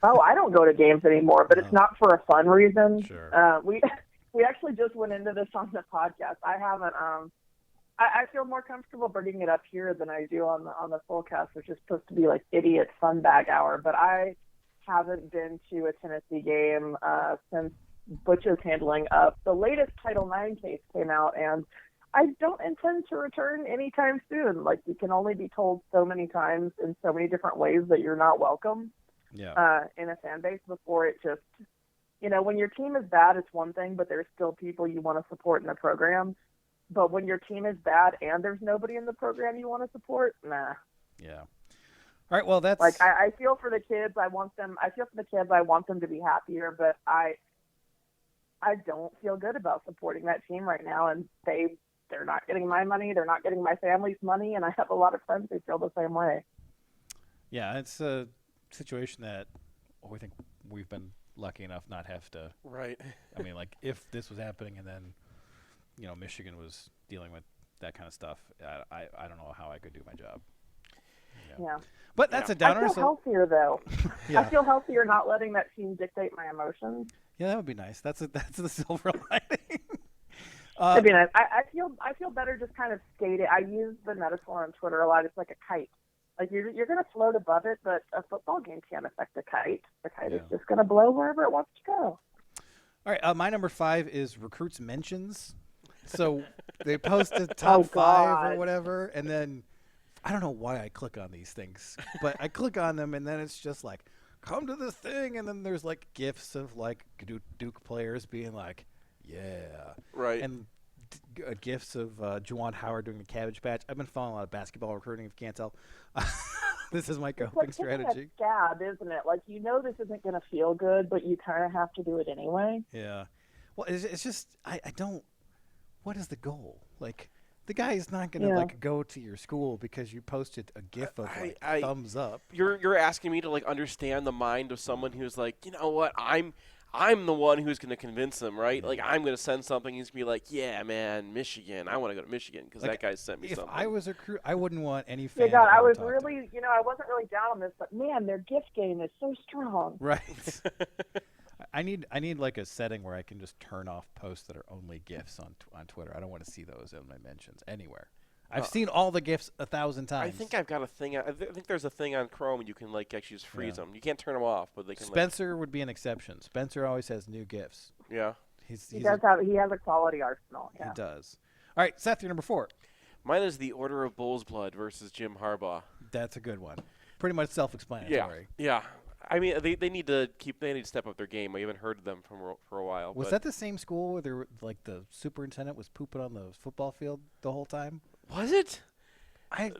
Oh, I don't go to games anymore, but it's not for a fun reason. Sure. We actually just went into this on the podcast. I haven't I feel more comfortable bringing it up here than I do on the full cast, which is supposed to be like idiot fun bag hour. But I haven't been to a Tennessee game since Butch's handling up. The latest Title IX case came out, and I don't intend to return anytime soon. Like, you can only be told so many times in so many different ways that you're not welcome in a fan base before it just, when your team is bad, it's one thing, but there's still people you want to support in the program. But when your team is bad and there's nobody in the program you want to support, nah. Yeah. All right, well, that's... Like, I feel for the kids. I feel for the kids. I want them to be happier, but I don't feel good about supporting that team right now, and they're not getting my money. They're not getting my family's money, and I have a lot of friends who feel the same way. Yeah, it's a situation that I think we've been lucky enough not have to. Right. I mean, like, if this was happening and then, Michigan was dealing with that kind of stuff, I don't know how I could do my job. Yeah. But that's a downer. I feel healthier, though. Yeah. I feel healthier not letting that team dictate my emotions. Yeah, that would be nice. That's the silver lining. It'd be nice. I feel better just kind of skating. I use the metaphor on Twitter a lot. It's like a kite. Like, you're going to float above it, but a football game can't affect a kite. The kite is just going to blow wherever it wants to go. All right, my number 5 is recruits mentions. So they post a top 5 or whatever, and then I don't know why I click on these things, but I click on them, and then it's just like, come to this thing, and then there's like gifs of like Duke players being like, yeah, right, and gifs of Juwan Howard doing the Cabbage Patch. I've been following a lot of basketball recruiting, if you can't tell. This is my coping strategy. It's like a scab, isn't it? Like, this isn't going to feel good, but you kind of have to do it anyway. Yeah. Well, it's just I don't. What is the goal? Like, the guy is not going to like go to your school because you posted a GIF of thumbs up. You're asking me to like understand the mind of someone who's like, you know what, I'm the one who's going to convince them, right? Like, I'm going to send something. He's going to be like, yeah, man, Michigan. I want to go to Michigan because that guy sent me something. If I was a recruit, I wouldn't want any fan. Yeah, God, I was really, I wasn't really down on this, but man, their gift game is so strong. Right. I need like a setting where I can just turn off posts that are only GIFs on Twitter. I don't want to see those in my mentions anywhere. I've seen all the GIFs 1,000 times. I think I've got a thing. I think there's a thing on Chrome you can like actually just freeze them. You can't turn them off, but they can. Spencer would be an exception. Spencer always has new GIFs. Yeah. He has a quality arsenal. Yeah. He does. All right, Seth, you're number 4. Mine is the Order of Bull's Blood versus Jim Harbaugh. That's a good one. Pretty much self-explanatory. Yeah. I mean, they need to step up their game. I haven't heard of them for a while. Was that the same school where the superintendent was pooping on the football field the whole time? Was it? I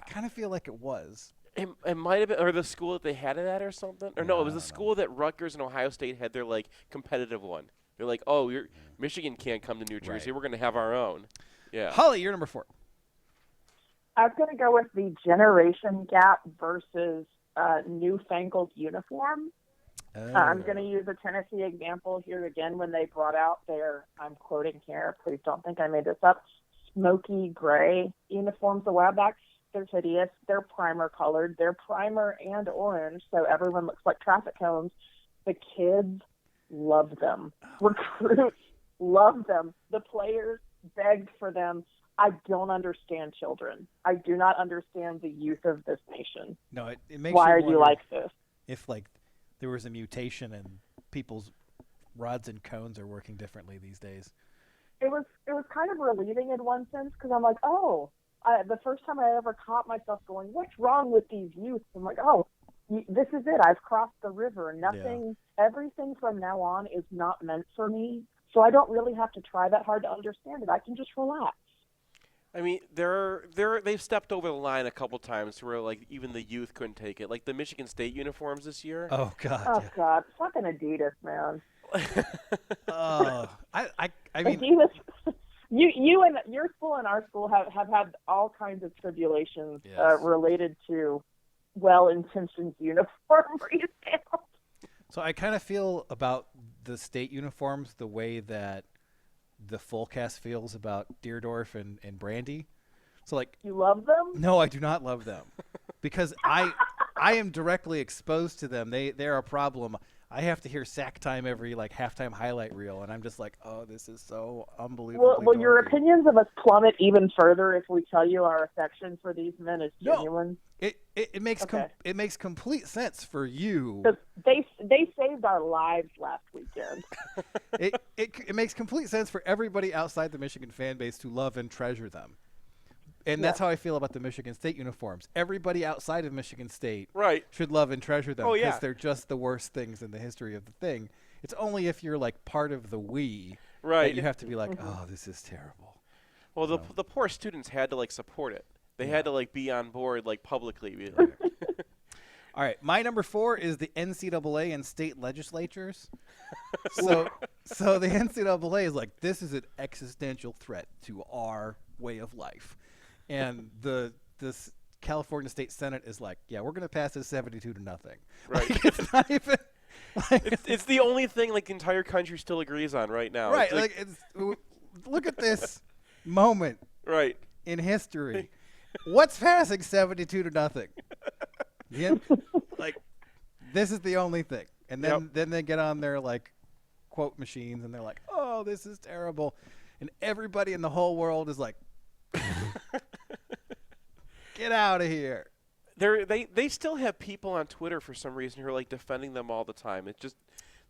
kind of feel like it was. It might have been, or the school that they had it at or something. Or no, it was the school that Rutgers and Ohio State had their like competitive one. They're like, oh, Michigan can't come to New Jersey. Right. We're going to have our own. Yeah. Holly, you're number 4. I was going to go with the generation gap versus newfangled uniform. I'm going to use a Tennessee example here again when they brought out their, I'm quoting here, please don't think I made this up, smoky gray uniforms a while back. They're hideous. They're primer colored. They're primer and orange, so everyone looks like traffic cones. The kids love them. Recruits love them. The players begged for them. I don't understand children. I do not understand the youth of this nation. No, it makes Why you are wonder you like this? If there was a mutation and people's rods and cones are working differently these days. It was kind of relieving in one sense because I'm like, the first time I ever caught myself going, what's wrong with these youth? I'm like, this is it. I've crossed the river. Everything from now on is not meant for me. So I don't really have to try that hard to understand it. I can just relax. I mean, they've stepped over the line a couple times where like even the youth couldn't take it. Like the Michigan State uniforms this year. Oh God. Oh God, fucking Adidas, man. I mean, Adidas. You and your school and our school have had all kinds of tribulations related to well-intentioned uniform resale. So I kind of feel about the state uniforms the way that the full cast feels about Deerdorf and Brandy. So like, you love them? No, I do not love them because I am directly exposed to them. They're a problem. I have to hear sack time every like halftime highlight reel, and I'm just like, oh, this is so unbelievable. Will your opinions of us plummet even further if we tell you our affection for these men is genuine? It makes it makes complete sense for you. 'Cause they saved our lives last weekend. it makes complete sense for everybody outside the Michigan fan base to love and treasure them. And that's how I feel about the Michigan State uniforms. Everybody outside of Michigan State should love and treasure them because they're just the worst things in the history of the thing. It's only if you're like part of the we that you have to be like, oh, this is terrible. Well, the poor students had to like support it. They had to like be on board like publicly. Be like, all right, my number 4 is the NCAA and state legislatures. so the NCAA is like, this is an existential threat to our way of life. And this California State Senate is like, yeah, we're going to pass this 72-0. Right. Like, it's not even. Like, it's the only thing like the entire country still agrees on right now. Right. Look at this moment. Right. In history. What's passing 72-0? Yeah. Like, this is the only thing. And then they get on their like quote machines and they're like, oh, this is terrible. And everybody in the whole world is like, get out of here. They still have people on Twitter for some reason who are like defending them all the time. It's just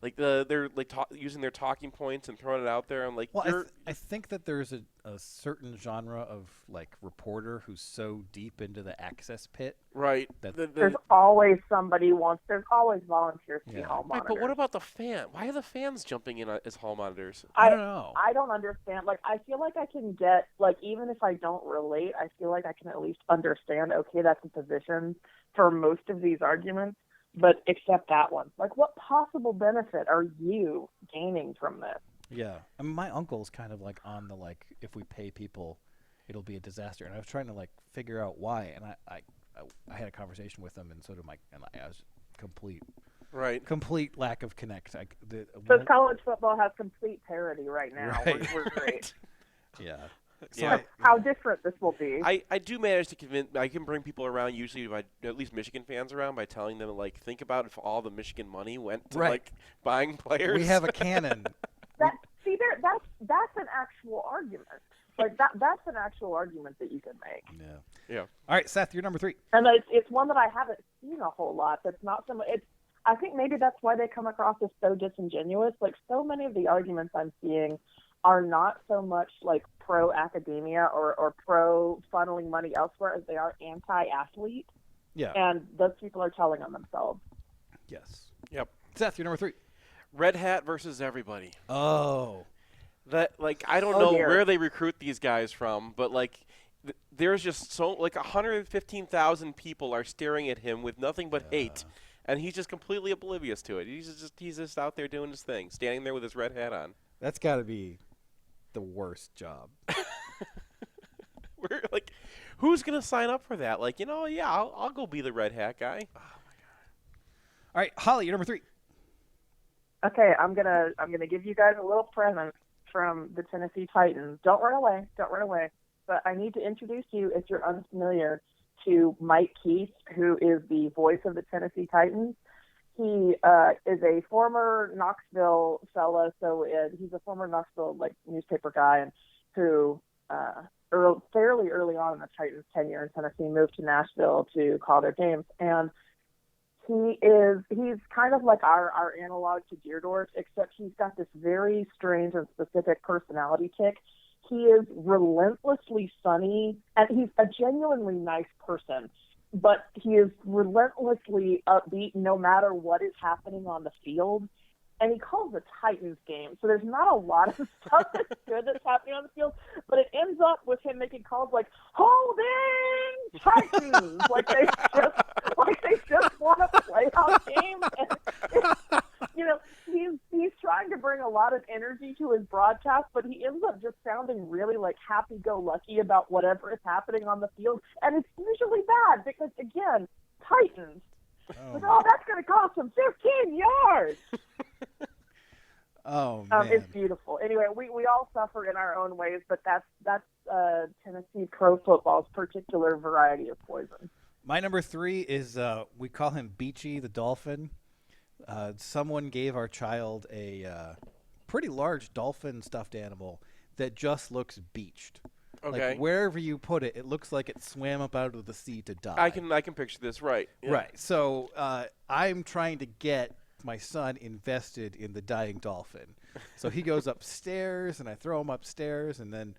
like they're like using their talking points and throwing it out there. I'm like, well, I think that there's a certain genre of like reporter who's so deep into the access pit, right? That there's always somebody there's always volunteers to be hall right, monitors. but what about the fan? Why are the fans jumping in as hall monitors? I don't know. I don't understand. Like, I feel like I can get like even if I don't relate, I feel like I can at least understand. Okay, that's a position for most of these arguments. But except that one. Like, what possible benefit are you gaining from this? Yeah. I mean, my uncle's kind of like on the, like, if we pay people, it'll be a disaster. And I was trying to, like, figure out why. And I had a conversation with him, and so did I was complete lack of connect. So college football has complete parity right now. Right. We're great. Yeah. So how different this will be. I do manage to convince. I can bring people around, usually by at least Michigan fans around, by telling them like, think about if all the Michigan money went to like buying players. We have a cannon. That's an actual argument. Like that's an actual argument that you can make. Yeah. All right, Seth, you're number 3. And it's one that I haven't seen a whole lot. That's not so much. I think maybe that's why they come across as so disingenuous. Like so many of the arguments I'm seeing are not so much like pro academia or pro funneling money elsewhere as they are anti-athlete. Yeah. And those people are telling on themselves. Yes. Yep. Seth, you're number 3. Red hat versus everybody. Oh. That like I don't know where they recruit these guys from, but like there's just so like 115,000 people are staring at him with nothing but hate, and he's just completely oblivious to it. He's just out there doing his thing, standing there with his red hat on. That's got to be the worst job. We're like, who's gonna sign up for that? Like, I'll go be the red hat guy. Oh my god! All right, Holly, you're number 3. Okay, I'm gonna give you guys a little present from the Tennessee Titans. Don't run away. But I need to introduce you, if you're unfamiliar, to Mike Keith, who is the voice of the Tennessee Titans. He is a former Knoxville fella, so he's a former Knoxville newspaper guy, and who fairly early on in the Titans' tenure in Tennessee moved to Nashville to call their games. And he's kind of like our analog to Deerdorf, except he's got this very strange and specific personality tick. He is relentlessly funny, and he's a genuinely nice person. But he is relentlessly upbeat no matter what is happening on the field. And he calls the Titans game. So there's not a lot of stuff that's good that's happening on the field. But it ends up with him making calls like, holding Titans! like they just want to play out games. And he's trying to bring a lot of energy to his broadcast, but he ends up just sounding really like happy-go-lucky about whatever is happening on the field. And it's usually bad because, again, Titans. That's going to cost him 15 yards. Oh, man. It's beautiful. Anyway, we all suffer in our own ways, but that's Tennessee pro football's particular variety of poison. My number 3 is we call him Beachy the Dolphin, someone gave our child a pretty large dolphin stuffed animal that just looks beached. Okay. Like wherever you put it, it looks like it swam up out of the sea to die. I can picture this, right. Yeah. Right. So I'm trying to get my son invested in the dying dolphin. So he goes upstairs, and I throw him upstairs, and then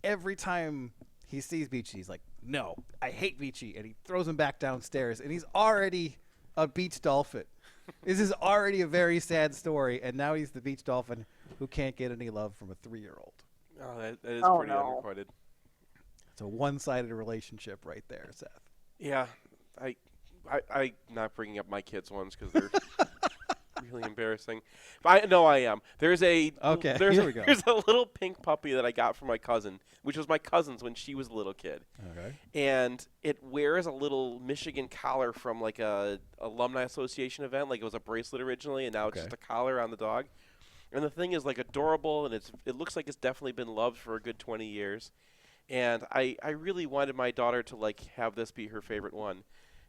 every time he sees Beachy, he's like, no, I hate Beachy, and he throws him back downstairs, and he's already a beach dolphin. This is already a very sad story, and now he's the beach dolphin who can't get any love from a 3-year-old. Oh, that is Oh, pretty no. unrequited. It's a one-sided relationship right there, Seth. Yeah, I not bringing up my kids' ones because they're really embarrassing. But I know I am. There's a here we go. There's a little pink puppy that I got from my cousin, which was my cousin's when she was a little kid. Okay. And it wears a little Michigan collar from like a alumni association event. Like it was a bracelet originally, and now it's just a collar on the dog. And the thing is like adorable, and it looks like it's definitely been loved for a good 20 years. And I really wanted my daughter to like have this be her favorite one.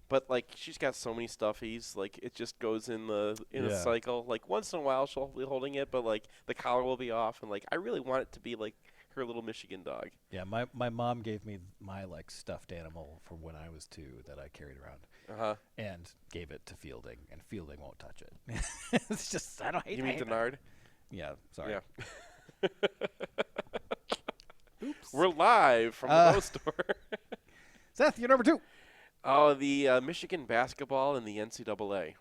But like she's got so many stuffies, like it just goes in a cycle. Like once in a while she'll be holding it, but like the collar will be off, and like I really want it to be like her little Michigan dog. Yeah, my mom gave me my like stuffed animal from when I was 2 that I carried around, and gave it to Fielding, and Fielding won't touch it. It's just I don't hate. You mean Denard? Yeah, sorry. Yeah. Oops. We're live from the Bow Store. Seth, you're number 2. Oh, the Michigan basketball and the NCAA.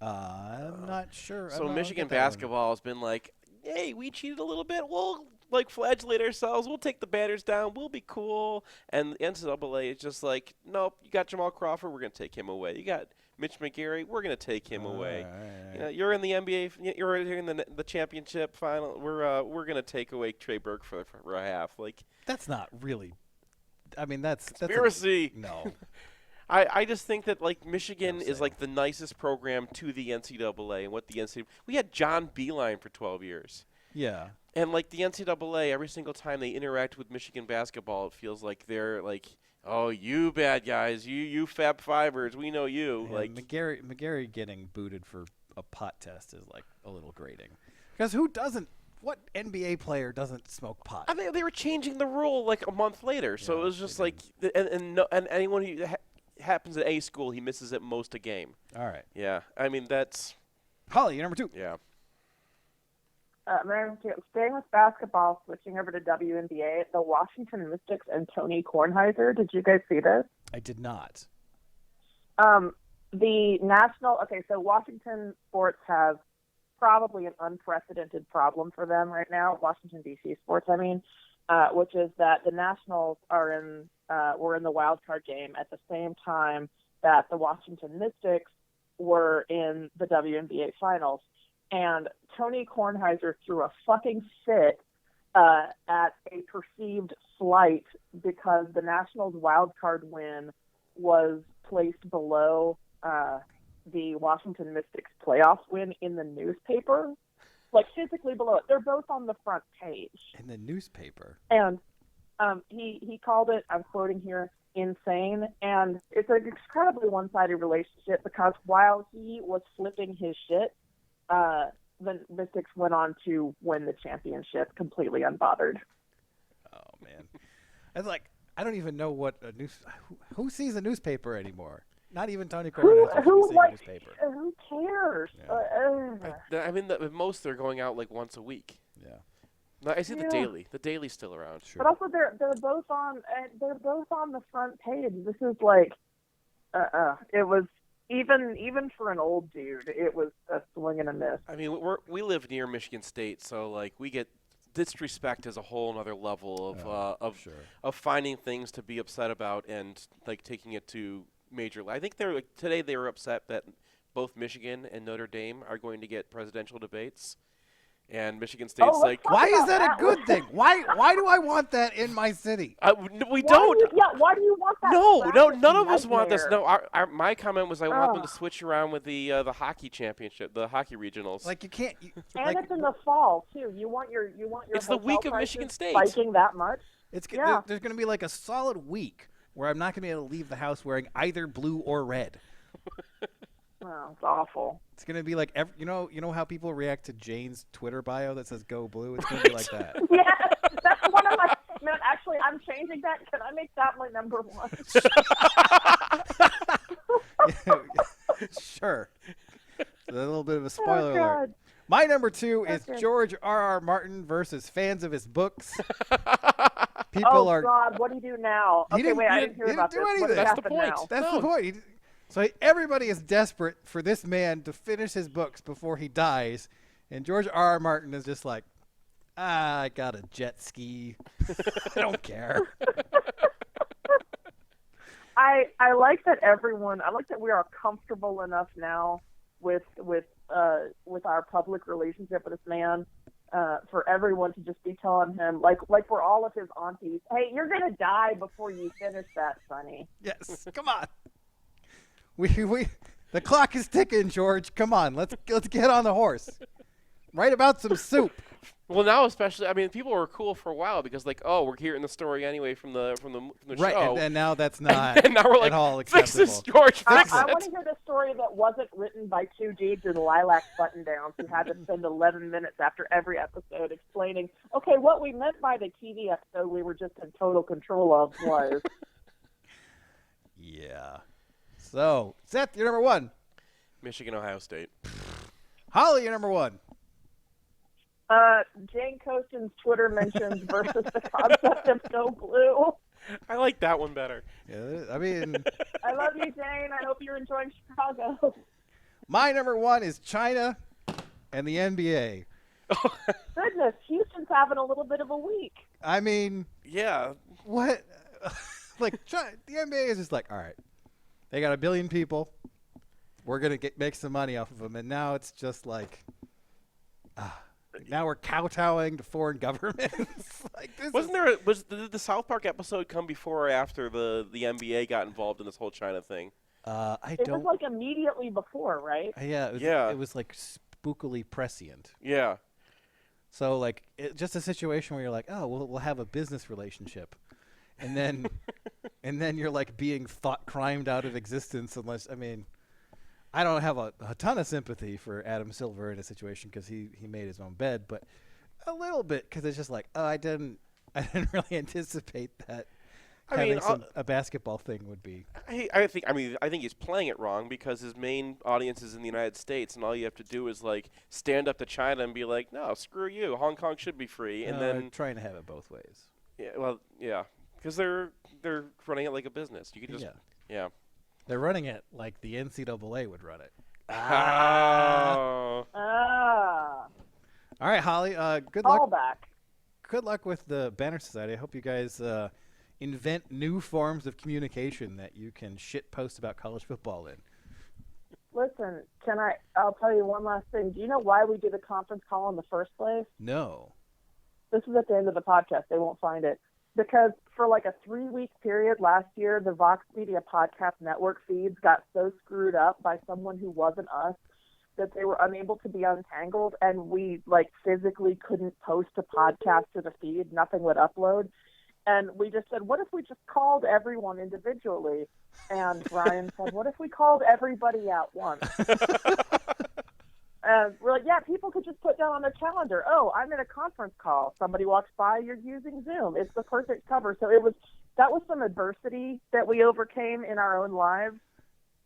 I'm not sure. So Michigan basketball has been like, hey, we cheated a little bit. We'll like flagellate ourselves. We'll take the banners down. We'll be cool. And the NCAA is just like, nope. You got Jamal Crawford. We're gonna take him away. You got Mitch McGarry. We're gonna take him away. You know, you're in the NBA. You're in the championship final. We're gonna take away Trey Burke for a half. Like that's not really. I mean, that's conspiracy. No. I just think that like Michigan is like the nicest program to the NCAA, and what the NCAA. We had John Beeline for 12 years. Yeah. And like the NCAA, every single time they interact with Michigan basketball, it feels like they're like, oh, you bad guys, you Fab Fivers, we know you. Yeah, like McGarry getting booted for a pot test is like a little grating, because who doesn't? What NBA player doesn't smoke pot? I mean, they were changing the rule like a month later, so it was just like, and anyone who happens at a school, he misses at most a game. All right. Yeah, I mean that's. Holly, you're number 2. Yeah. Staying with basketball, switching over to WNBA, the Washington Mystics and Tony Kornheiser. Did you guys see this? I did not. The national. Okay, so Washington sports have probably an unprecedented problem for them right now. Washington D.C. sports, I mean, which is that the Nationals were in the wild card game at the same time that the Washington Mystics were in the WNBA finals. And Tony Kornheiser threw a fucking fit at a perceived slight because the Nationals' wild card win was placed below the Washington Mystics playoff win in the newspaper, like physically below it. They're both on the front page. In the newspaper. And he called it, I'm quoting here, insane. And it's an incredibly one-sided relationship because while he was flipping his shit, the Mystics went on to win the championship completely unbothered. Oh man, it's like I don't even know what a who sees a newspaper anymore. Not even Tony Kornheiser Who seeing a newspaper. Who cares? Yeah. I mean, at most they're going out like once a week. Yeah. No, I see the Daily. The Daily's still around. Sure. But also they're both on the front page. This is like it was. Even for an old dude, it was a swing and a miss. I mean, we live near Michigan State, so like we get disrespect as a whole another level of finding things to be upset about and like taking it to major. I think today they were upset that both Michigan and Notre Dame are going to get presidential debates. And Michigan State's like, why is that a good thing? Why do I want that in my city? We don't. Why do you want that? No, none of us want this. No, my comment was I want them to switch around with the hockey championship, the hockey regionals. Like you can't. And it's in the fall too. You want your. It's the week of Michigan State. Spiking that much? There's going to be like a solid week where I'm not going to be able to leave the house wearing either blue or red. Oh, it's awful. It's gonna be like you know how people react to Jane's Twitter bio that says "Go Blue." It's gonna be like that. Yes, that's one of my. Man, actually, I'm changing that. Can I make that my number one? Sure. A little bit of a spoiler alert. God. My number 2 is Okay. George R.R. Martin versus fans of his books. People are. God, what do you do now? He Okay, didn't- wait, I he didn't hear didn't about do this. anything. What That's the happened point. now? That's the point. So everybody is desperate for this man to finish his books before he dies, and George R.R. Martin is just like, I got a jet ski. I don't care. I like that everyone. I like that we are comfortable enough now with our public relationship with this man. For everyone to just be telling him like we're all of his aunties. Hey, you're gonna die before you finish that, Sonny. Yes, come on. We the clock is ticking, George. Come on, let's get on the horse. Write about some soup. Well, now especially, I mean, people were cool for a while because, like, oh, we're hearing the story anyway from the Right, show. and now that's not and now we're like, at all fix acceptable. this, George, fix I it. want to hear the story that wasn't written by two dudes in lilac button-downs who had to spend 11 minutes after every episode explaining, okay, what we meant by the TV episode we were just in total control of was. Yeah. So, Seth, you're number 1. Michigan, Ohio State. Holly, you're number 1. Jane Coaston's Twitter mentions versus the concept of Go Blue. I like that one better. Yeah, I mean, I love you, Jane. I hope you're enjoying Chicago. my number 1 is China and the NBA. Goodness, Houston's having a little bit of a week. I mean, Yeah. what? Like, the NBA is just like, all right, they got 1 billion people. We're going to make some money off of them. And now it's just like, now we're kowtowing to foreign governments. Like, Did the South Park episode come before or after the NBA got involved in this whole China thing? It was like immediately before, right? Yeah, it was like spookily prescient. Yeah. So like, just a situation where you're like, oh, we'll have a business relationship, and then and then you're like being thought crimed out of existence. Unless, I mean, I don't have a ton of sympathy for Adam Silver in a situation because he made his own bed, but a little bit because it's just like, oh, I didn't really anticipate that. A basketball thing would be. I think he's playing it wrong because his main audience is in the United States, and all you have to do is like stand up to China and be like, "No, screw you. Hong Kong should be free." And then trying to have it both ways. Yeah, because they're running it like a business. You can just yeah. They're running it like the NCAA would run it. Oh. All right, Holly. Good luck. Callback. Good luck with the Banner Society. I hope you guys invent new forms of communication that you can shit post about college football in. Listen, I'll tell you one last thing. Do you know why we do the conference call in the first place? No. This is at the end of the podcast. They won't find it. Because for like a 3-week period last year, the Vox Media Podcast Network feeds got so screwed up by someone who wasn't us that they were unable to be untangled, and we like physically couldn't post a podcast to the feed. Nothing would upload. And we just said, what if we just called everyone individually? And Brian said, what if we called everybody at once? And we're like, yeah, people could just put down on their calendar, oh, I'm in a conference call. Somebody walks by, you're using Zoom. It's the perfect cover. So that was some adversity that we overcame in our own lives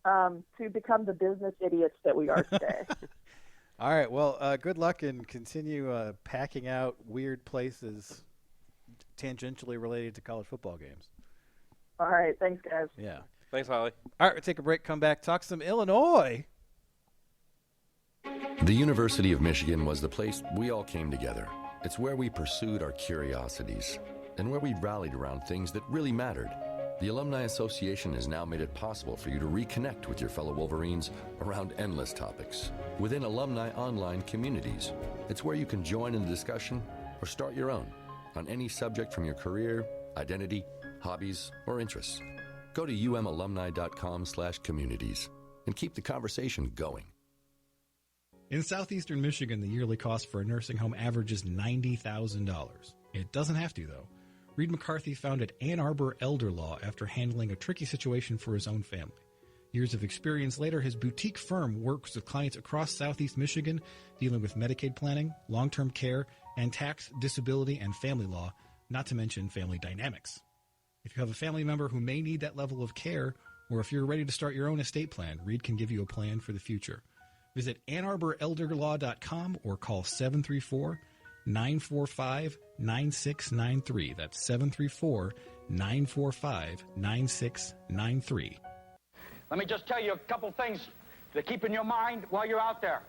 to become the business idiots that we are today. All right. Well, good luck and continue packing out weird places tangentially related to college football games. All right. Thanks, guys. Yeah. Thanks, Holly. All right. We'll take a break, come back, talk some Illinois. The University of Michigan was the place we all came together. It's where we pursued our curiosities and where we rallied around things that really mattered. The Alumni Association has now made it possible for you to reconnect with your fellow Wolverines around endless topics within alumni online communities. It's where you can join in the discussion or start your own on any subject from your career, identity, hobbies, or interests. Go to umalumni.com/communities and keep the conversation going. In southeastern Michigan, the yearly cost for a nursing home averages $90,000. It doesn't have to, though. Reed McCarthy founded Ann Arbor Elder Law after handling a tricky situation for his own family. Years of experience later, his boutique firm works with clients across Southeast Michigan, dealing with Medicaid planning, long-term care, and tax, disability, and family law, not to mention family dynamics. If you have a family member who may need that level of care, or if you're ready to start your own estate plan, Reed can give you a plan for the future. Visit AnnArborElderLaw.com or call 734-945-9693. That's 734-945-9693. Let me just tell you a couple things to keep in your mind while you're out there.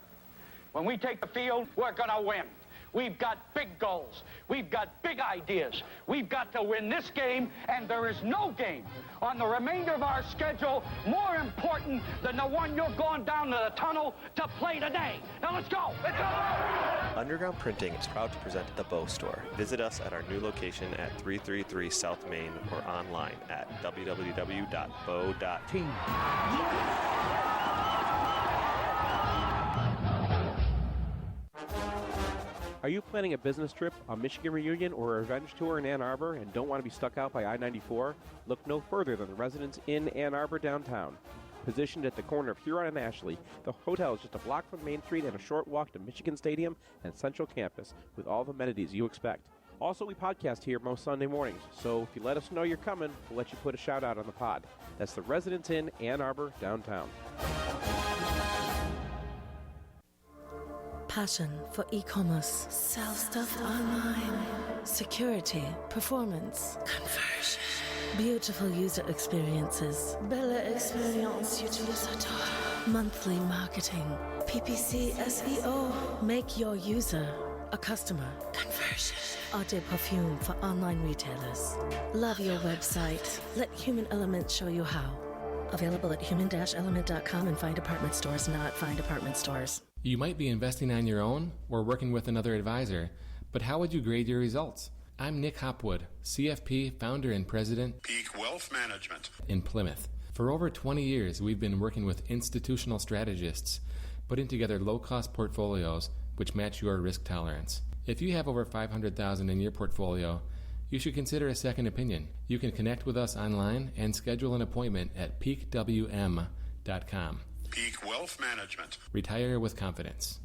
When we take the field, we're going to win. We've got big goals. We've got big ideas. We've got to win this game, and there is no game on the remainder of our schedule more important than the one you're going down to the tunnel to play today. Now let's go. Let's go. Underground Printing is proud to present the Bow Store. Visit us at our new location at 333 South Main or online at www.bow.team. Are you planning a business trip, a Michigan reunion, or a revenge tour in Ann Arbor and don't want to be stuck out by I-94? Look no further than the Residence Inn Ann Arbor downtown. Positioned at the corner of Huron and Ashley, the hotel is just a block from Main Street and a short walk to Michigan Stadium and Central Campus with all the amenities you expect. Also, we podcast here most Sunday mornings, so if you let us know you're coming, we'll let you put a shout out on the pod. That's the Residence Inn Ann Arbor downtown. Passion for e-commerce. Sell stuff online. Security. Performance. Conversion. Beautiful user experiences. Belle experience utilisateur. Monthly marketing. PPC SEO. Make your user a customer. Conversion. Eau de Parfum for online retailers. Love your website. Let Human Element show you how. Available at human-element.com and fine department stores, not fine department stores. You might be investing on your own or working with another advisor, but how would you grade your results? I'm Nick Hopwood, CFP founder and president, Peak Wealth Management, in Plymouth. For over 20 years, we've been working with institutional strategists, putting together low-cost portfolios which match your risk tolerance. If you have over $500,000 in your portfolio, you should consider a second opinion. You can connect with us online and schedule an appointment at peakwm.com. Peak Wealth Management. Retire with confidence.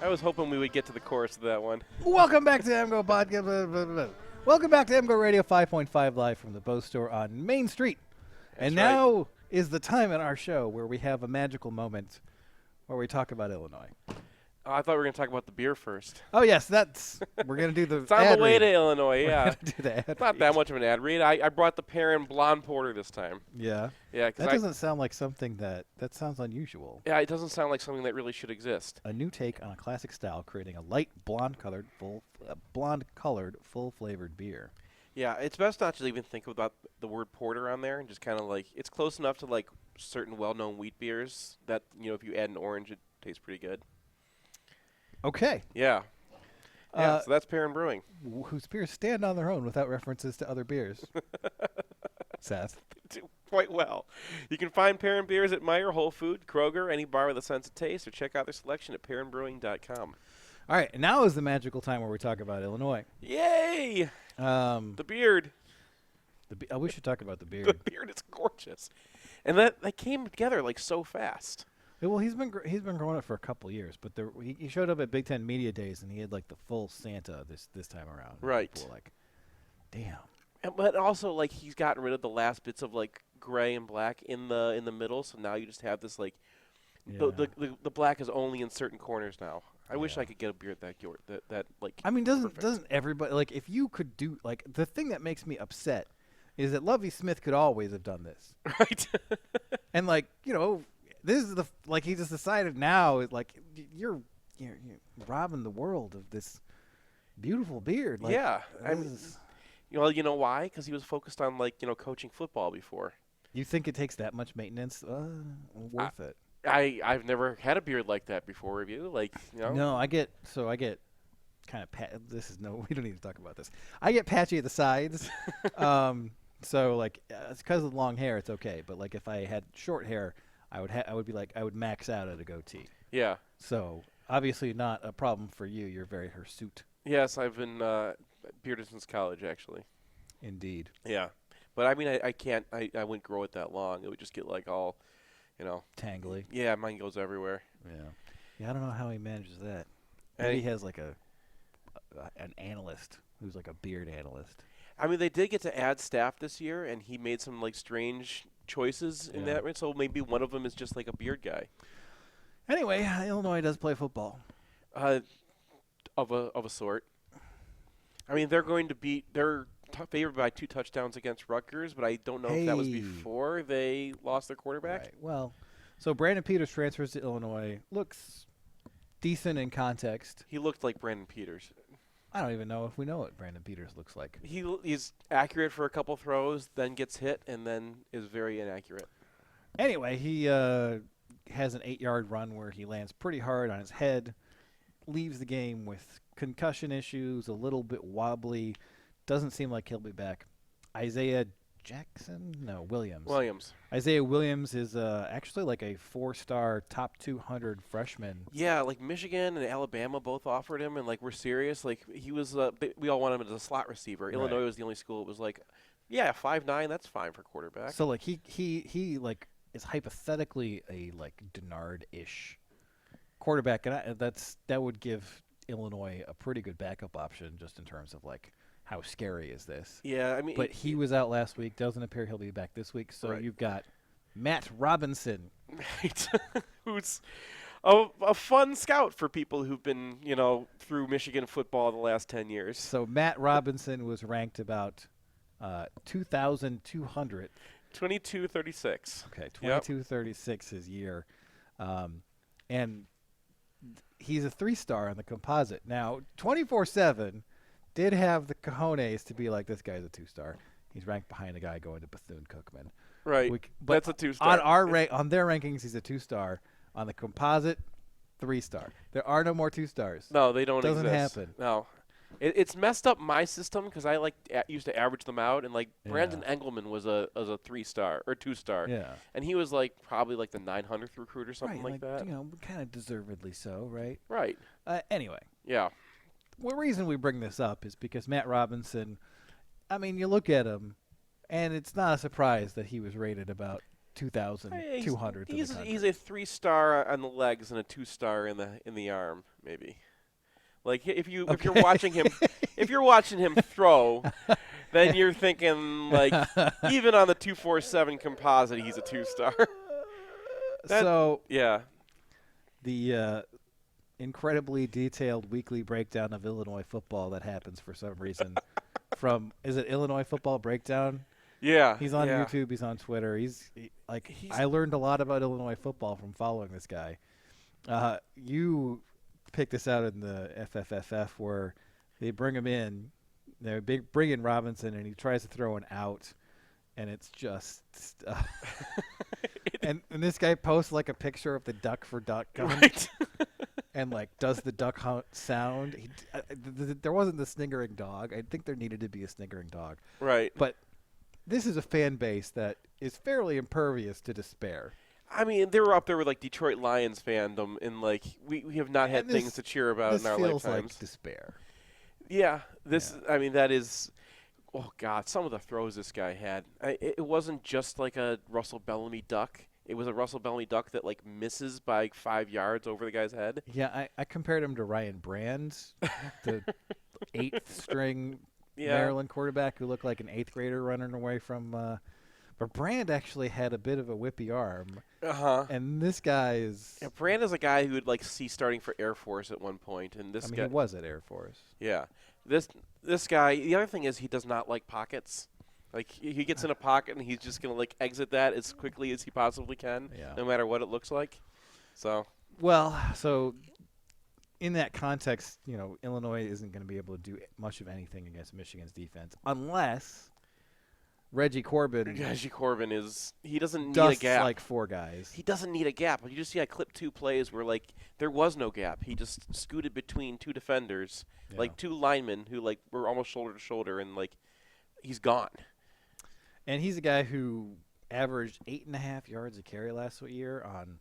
I was hoping we would get to the chorus of that one. Welcome back to MGO Podcast. Welcome back to MGoRadio 5.5 live from the Bow Store on Main Street. And now is the time in our show where we have a magical moment where we talk about Illinois. Oh, I thought we were going to talk about the beer first. Oh, yes, we're going to do the It's on the way to Illinois, yeah. We're gonna do the ad It's not that much of an ad read. I brought the Perrin Blonde Porter this time. Yeah? Yeah, that doesn't sound like something that sounds unusual. Yeah, it doesn't sound like something that really should exist. A new take on a classic style, creating a light blonde-colored, full-flavored beer. Yeah, it's best not to even think about the word porter on there and just kind of like, it's close enough to like certain well-known wheat beers that, if you add an orange, it tastes pretty good. Okay. Yeah. So that's Perrin Brewing. Whose beers stand on their own without references to other beers. Seth. Do quite well. You can find Perrin beers at Meijer, Whole Food, Kroger, any bar with a sense of taste, or check out their selection at perrinbrewing.com. All right, now is the magical time where we talk about Illinois. Yay! The beard. We should talk about the beard. The beard is gorgeous. And that came together like so fast. Well, he's been growing it for a couple years, but he showed up at Big Ten Media Days and he had like the full Santa this time around. Right. People were like, damn. But also like he's gotten rid of the last bits of like gray and black in the middle, so now you just have this like the black is only in certain corners now. I wish I could get a beard that like. I mean, doesn't everybody like if you could do like the thing that makes me upset is that Lovie Smith could always have done this. Right. And like this is he just decided now like you're robbing the world of this beautiful beard. Like, yeah, I mean, you know why? Because he was focused on coaching football before. You think it takes that much maintenance? Worth it. I've never had a beard like that before. Have you? No, I get kind of this is no. We don't need to talk about this. I get patchy at the sides, so like it's because of the long hair. It's okay, but like if I had short hair, I would max out at a goatee. Yeah. So obviously not a problem for you. You're very hirsute. Yes, I've been bearded since college, actually. Indeed. Yeah, but I mean, I can't. I wouldn't grow it that long. It would just get like all, tangly. Yeah, mine goes everywhere. Yeah, I don't know how he manages that. Maybe he has like an analyst who's like a beard analyst. I mean, they did get to add staff this year, and he made some like strange choices in that. So maybe one of them is just like a beard guy. Anyway, Illinois does play football. Of a sort. I mean, they're going to beat. They're favored by 2 touchdowns against Rutgers, but I don't know if that was before they lost their quarterback. Right. Well, so Brandon Peters transfers to Illinois. Looks decent in context. He looked like Brandon Peters. I don't even know if we know what Brandon Peters looks like. He's accurate for a couple throws, then gets hit, and then is very inaccurate. Anyway, he has an 8-yard run where he lands pretty hard on his head, leaves the game with concussion issues, a little bit wobbly. Doesn't seem like he'll be back. Williams. Isaiah Williams is actually like a 4-star top 200 freshman. Yeah, like Michigan and Alabama both offered him, and like we're serious. Like he was, we all wanted him as a slot receiver. Right. Illinois was the only school that was like, yeah, 5'9", that's fine for quarterback. So like he like is hypothetically a like Denard-ish quarterback, and that would give Illinois a pretty good backup option just in terms of like how scary is this. Yeah, I mean, but he was out last week. Doesn't appear he'll be back this week. So right. You've got Matt Robinson, right, who's a fun scout for people who've been through Michigan football the last 10 years. So Matt Robinson was ranked about 2,200. 2236. Okay, 2236 his year. And he's a 3-star on the composite. Now, 24/7 did have the cojones to be like, this guy's a 2-star. He's ranked behind a guy going to Bethune-Cookman. Right, but that's a 2-star. On their rankings, he's a 2-star. On the composite, 3-star. There are no more 2-stars. No, they don't Doesn't exist. happen. No. It's messed up my system because I used to average them out, and like Brandon Engelman was a 3-star or 2-star, and he was like probably like the 900th recruit or something like that. Kind of deservedly so, right? Right. Anyway. Yeah. The reason we bring this up is because Matt Robinson, I mean, you look at him, and it's not a surprise that he was rated about 2,200. He's a 3-star on the legs and a 2-star in the arm, maybe. Like if you're watching him throw, then you're thinking like even on the 247 composite he's a 2-star. The incredibly detailed weekly breakdown of Illinois football that happens for some reason is it Illinois Football Breakdown? Yeah. He's on YouTube, he's on Twitter. I learned a lot about Illinois football from following this guy. You picked this out in the FFFF where they bring him in. They bring in Robinson, and he tries to throw an out, and it's just and this guy posts like a picture of the duck for duck gun, right. and like does the duck hunt sound. There wasn't the sniggering dog. I think there needed to be a sniggering dog. Right. But this is a fan base that is fairly impervious to despair. I mean, they were up there with like Detroit Lions fandom, and like we have not had things to cheer about in our lifetimes. This feels like despair. Yeah, I mean, that is. Oh God, some of the throws this guy had. It wasn't just like a Russell Bellamy duck. It was a Russell Bellamy duck that like misses by like 5 yards over the guy's head. Yeah, I compared him to Ryan Brand, the 8th string Maryland quarterback who looked like an 8th grader running away from. But Brand actually had a bit of a whippy arm. And this guy is. Yeah, Brand is a guy who would like see starting for Air Force at one point, and this guy. He was at Air Force. Yeah, this guy. The other thing is he does not like pockets. Like he gets in a pocket and he's just gonna like exit that as quickly as he possibly can, no matter what it looks like. So. Well, so in that context, Illinois isn't going to be able to do much of anything against Michigan's defense unless Reggie Corbin he doesn't need a dusts gap. like 4 guys. He doesn't need a gap. You just see I clipped 2 plays where like there was no gap. He just scooted between 2 defenders, like 2 linemen who like were almost shoulder to shoulder, and like he's gone. And he's a guy who averaged 8.5 yards a carry last year on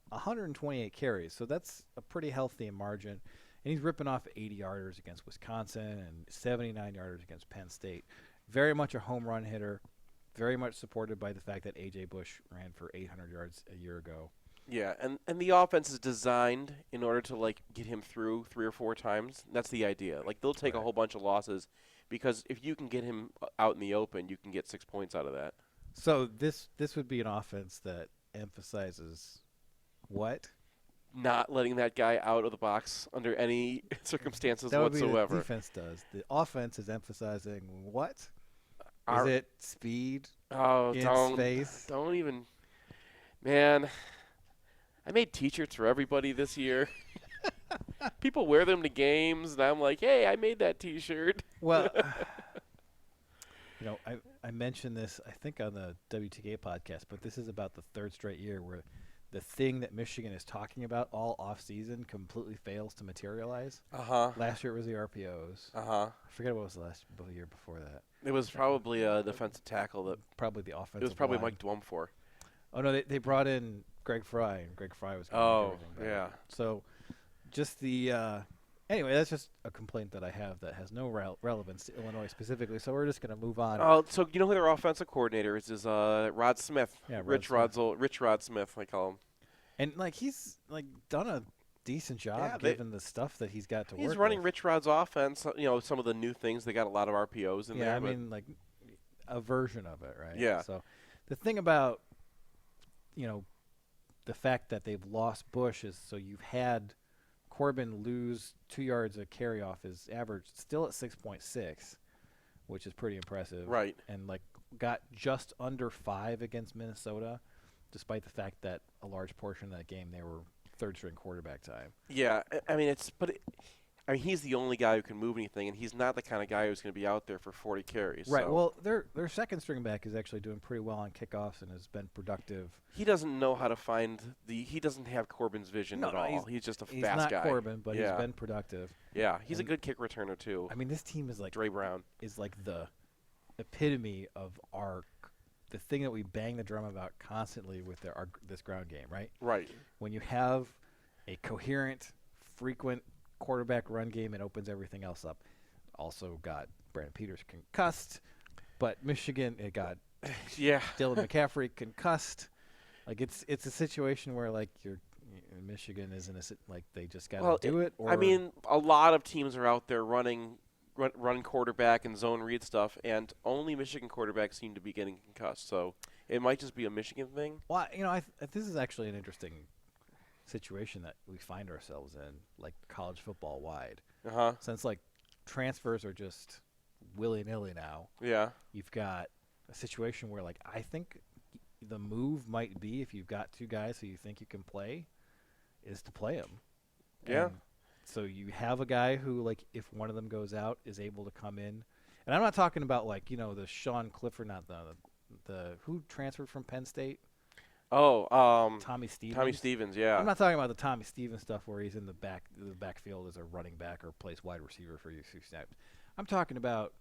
128 carries. So that's a pretty healthy margin. And he's ripping off 80-yarders against Wisconsin and 79-yarders against Penn State. Very much a home run hitter. Very much supported by the fact that A.J. Bush ran for 800 yards a year ago. Yeah, and the offense is designed in order to like get him through 3 or 4 times. That's the idea. Like they'll take a whole bunch of losses because if you can get him out in the open, you can get 6 points out of that. So this would be an offense that emphasizes what? Not letting that guy out of the box under any circumstances that would whatsoever. Be what the defense does. The offense is emphasizing what? Is it speed? Space? Don't even. Man, I made T-shirts for everybody this year. People wear them to games, and I'm like, hey, I made that T-shirt. Well, I mentioned this, I think, on the WTK podcast, but this is about the 3rd straight year where the thing that Michigan is talking about all offseason completely fails to materialize. Last year it was the RPOs. I forget what was the year before that. It was probably a defensive tackle. Probably the offensive It was probably line. Mike Dwumfor. Oh, no, they brought in Greg Fry, and Greg Fry was Oh, everything yeah. So just the anyway, that's just a complaint that I have that has no relevance to Illinois specifically, so we're just going to move on. So you know who their offensive coordinator is Rod Smith. Yeah, Rich Rod Smith, I call him. And like he's like done a decent job given the stuff that he's got to work with. He's running Rich Rod's offense, some of the new things. They got a lot of RPOs in there. Yeah, I mean like a version of it, right? Yeah. So the thing about the fact that they've lost Bush is so you've had Corbin lose 2 yards of carry off his average, still at 6.6, which is pretty impressive. Right. And like got just under 5 against Minnesota, despite the fact that a large portion of that game they were 3rd-string quarterback time. Yeah, I mean he's the only guy who can move anything, and he's not the kind of guy who's going to be out there for 40 carries. Right. So. Well, their 2nd-string back is actually doing pretty well on kickoffs and has been productive. He doesn't know how to find he doesn't have Corbin's vision at all. He's just a fast guy. He's not Corbin, but he's been productive. Yeah, he's a good kick returner too. I mean, this team is like Dre Brown is like the epitome of the thing that we bang the drum about constantly with this ground game, right? Right. When you have a coherent, frequent quarterback run game, it opens everything else up. Also got Brandon Peters concussed, but Michigan it got Dylan McCaffrey concussed. Like it's a situation where like Michigan isn't like they just got to do it. Or I mean, a lot of teams are out there running quarterback and zone read stuff, and only Michigan quarterbacks seem to be getting concussed. So it might just be a Michigan thing. Well, this is actually an interesting situation that we find ourselves in, like college football wide. Since like transfers are just willy-nilly now. Yeah. You've got a situation where like I think the move might be if you've got 2 guys who you think you can play is to play them. Yeah. And so you have a guy who like if one of them goes out is able to come in. And I'm not talking about like, the Sean Clifford, not the who transferred from Penn State? Tommy Stevens. Tommy Stevens, yeah. I'm not talking about the Tommy Stevens stuff where he's in the backfield as a running back or plays wide receiver for you 6 snaps. I'm talking about,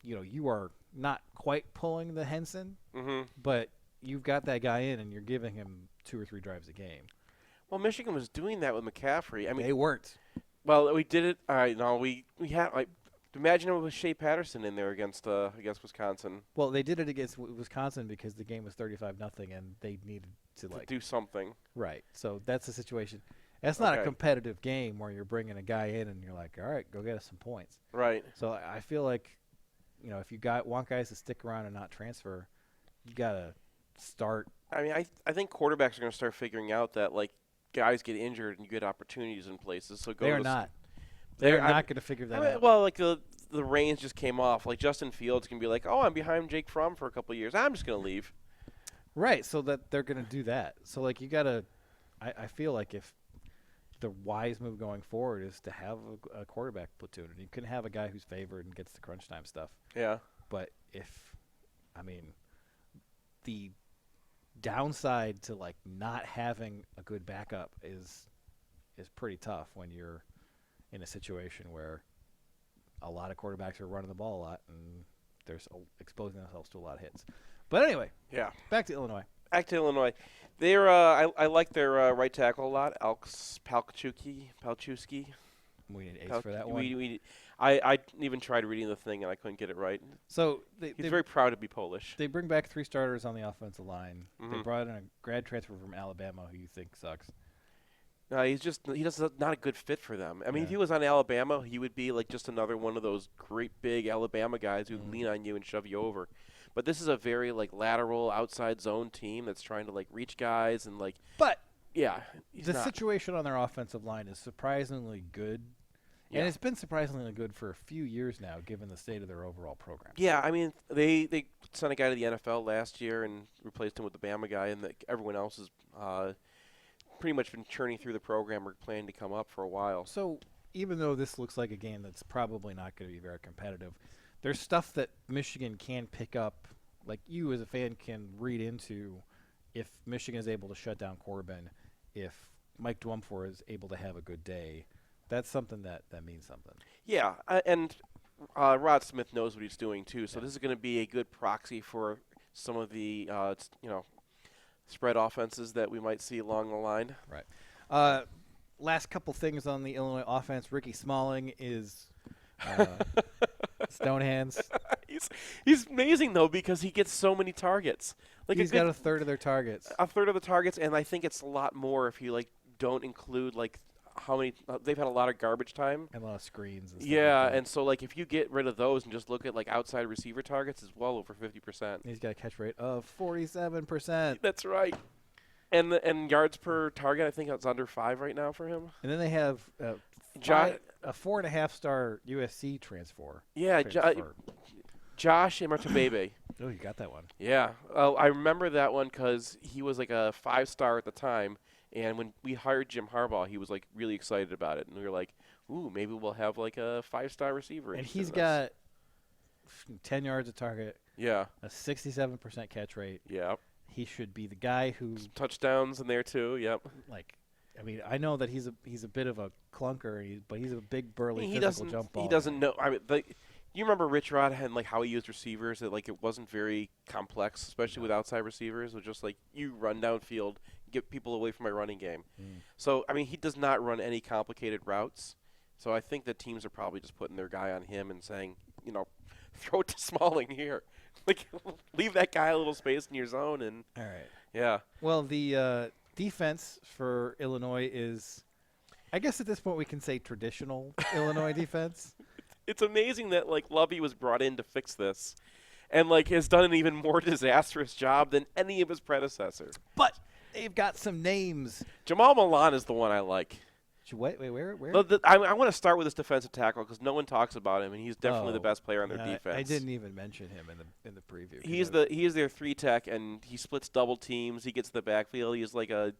you are not quite pulling the Henson, but you've got that guy in and you're giving him 2 or 3 drives a game. Well, Michigan was doing that with McCaffrey. I mean, they weren't. Well, we did it. All right, no, we had like. Imagine it was Shea Patterson in there against Wisconsin. Well, they did it against Wisconsin because the game was 35-0 and they needed to do something. Right. So that's the situation. That's not a competitive game where you're bringing a guy in and you're like, all right, go get us some points. Right. So I feel like, if you want guys to stick around and not transfer, you gotta start. I mean, I think quarterbacks are going to start figuring out that like guys get injured and you get opportunities in places. So they're not. They're not going to figure that out. Well, like the reins just came off. Like Justin Fields can be like, oh, I'm behind Jake Fromm for a couple of years. I'm just going to leave. Right, so that they're going to do that. So, like, you got to – I feel like if the wise move going forward is to have a quarterback platoon. And you can have a guy who's favored and gets the crunch time stuff. Yeah. But if I mean, the downside to like not having a good backup is pretty tough when you're in a situation where a lot of quarterbacks are running the ball a lot and they're exposing themselves to a lot of hits. But anyway, Yeah. back to Illinois. They're I like their right tackle a lot, Alex Palczewski. We need ace for that one. I even tried reading the thing and I couldn't get it right. So he's very proud to be Polish. They bring back 3 starters on the offensive line. Mm-hmm. They brought in a grad transfer from Alabama who you think sucks. No, he's not a good fit for them. I mean, if he was on Alabama, he would be like just another one of those great big Alabama guys who lean on you and shove you over. But this is a very like lateral outside zone team that's trying to like reach guys and like. But yeah, the situation on their offensive line is surprisingly good. Yeah. And it's been surprisingly good for a few years now, given the state of their overall program. Yeah, I mean, they sent a guy to the NFL last year and replaced him with the Bama guy, and everyone else has pretty much been churning through the program or planning to come up for a while. So even though this looks like a game that's probably not going to be very competitive, there's stuff that Michigan can pick up, like you as a fan can read into if Michigan is able to shut down Corbin, if Mike Dwumfor is able to have a good day. That's something that means something. Yeah, and Rod Smith knows what he's doing too. So this is going to be a good proxy for some of the spread offenses that we might see along the line. Right. Last couple things on the Illinois offense. Ricky Smalling is stone hands. He's amazing though because he gets so many targets. Like he's got a third of their targets. A third of the targets, and I think it's a lot more if you like don't include like. How many? They've had a lot of garbage time and a lot of screens. And stuff yeah, like that. and so like if you get rid of those and just look at like outside receiver targets, it's well over 50%. He's got a catch rate of 47%. That's right. And yards per target, I think it's under 5 right now for him. And then they have a 4.5-star USC transfer. Yeah, Josh Imatabebe. Oh, you got that one. Yeah, I remember that one because he was like a 5-star at the time. And when we hired Jim Harbaugh, he was like really excited about it, and we were like, "Ooh, maybe we'll have like a 5-star receiver." And he's got 10 yards a target. Yeah. A 67% catch rate. Yeah. He should be the guy who some touchdowns in there too. Yep. Like, I mean, I know that he's a bit of a clunker, but he's a big burly physical jump ball. He doesn't know. I mean, you remember Rich Rod and like how he used receivers? That like it wasn't very complex, especially with outside receivers. It was just like you run downfield. Get people away from my running game. So, I mean, he does not run any complicated routes. So I think that teams are probably just putting their guy on him and saying, throw it to Smalling here. Like, leave that guy a little space in your zone. And all right. Yeah. Well, the defense for Illinois is, I guess at this point we can say traditional Illinois defense. It's amazing that, like, Lovey was brought in to fix this and, like, has done an even more disastrous job than any of his predecessors. But they've got some names. Jamal Milan is the one I like. Wait, where? I want to start with this defensive tackle because no one talks about him, and he's definitely the best player on their defense. I didn't even mention him in the preview. He is their 3-tech, and he splits double teams. He gets the backfield. He's like a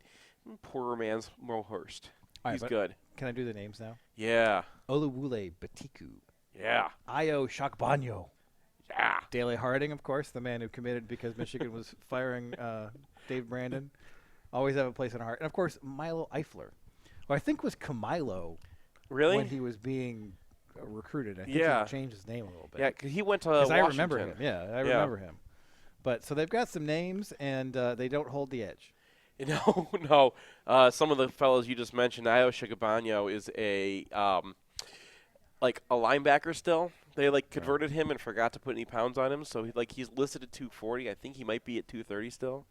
poorer man's Mo Hurst. He's good. Can I do the names now? Yeah. Oluwole Batiku. Yeah. Ayo Shakbanyo. Yeah. Dele Harding, of course, the man who committed because Michigan was firing Dave Brandon. Always have a place in our heart. And, of course, Milo Eifler, who I think was Camilo when he was being recruited. I think he changed his name a little bit. Yeah, because he went to Washington. I remember him. Yeah, I remember him. But so they've got some names, and they don't hold the edge. No. Some of the fellows you just mentioned, Ayo Shigabano is a linebacker still. They converted him and forgot to put any pounds on him, so he's listed at 240. I think he might be at 230 still.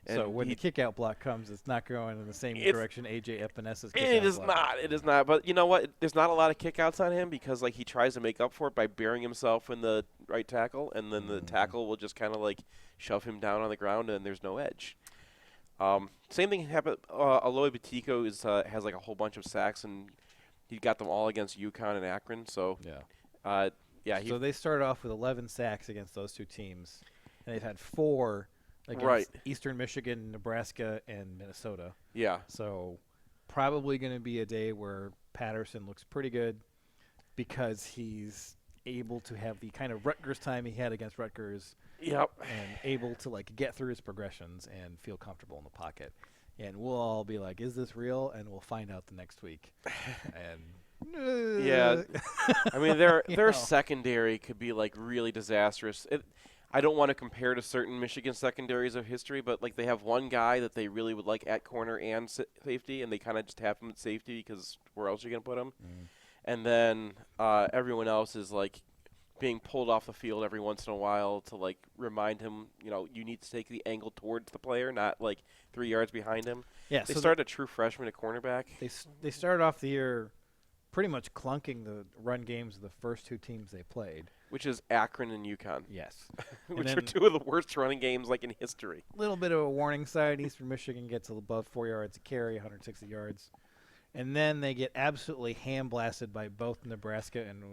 And so when the kick-out block comes, it's not going in the same direction A.J. Epenesa's kick-out It is block. not. It is not. But you know what? There's not a lot of kick-outs on him because he tries to make up for it by burying himself in the right tackle, and then the tackle will just kind of shove him down on the ground, and there's no edge. Same thing happened. Aloy Batiko has a whole bunch of sacks, and he got them all against UConn and Akron. So so they started off with 11 sacks against those two teams, and they've had 4 against Eastern Michigan, Nebraska, and Minnesota. Yeah. So probably going to be a day where Patterson looks pretty good because he's able to have the kind of Rutgers time he had against Rutgers Yep. and able to like get through his progressions and feel comfortable in the pocket. And we'll all be like, "Is this real?" And we'll find out the next week. And yeah, I mean their You know. secondary could be like really disastrous. I don't want to compare to certain Michigan secondaries of history, but like they have one guy that they really would like at corner and safety, and they kind of just have him at safety because where else are you gonna put him? And then everyone else is like being pulled off the field every once in a while to like remind him, you need to take the angle towards the player, not like 3 yards behind him. Yeah, they so started a true freshman at cornerback. They started off the year pretty much clunking the run games of the first two teams they played, which is Akron and UConn. Yes, which are two of the worst running games like in history. A little bit of a warning sign. Eastern Michigan gets above 4 yards a carry, 160 yards. And then they get absolutely hand-blasted by both Nebraska and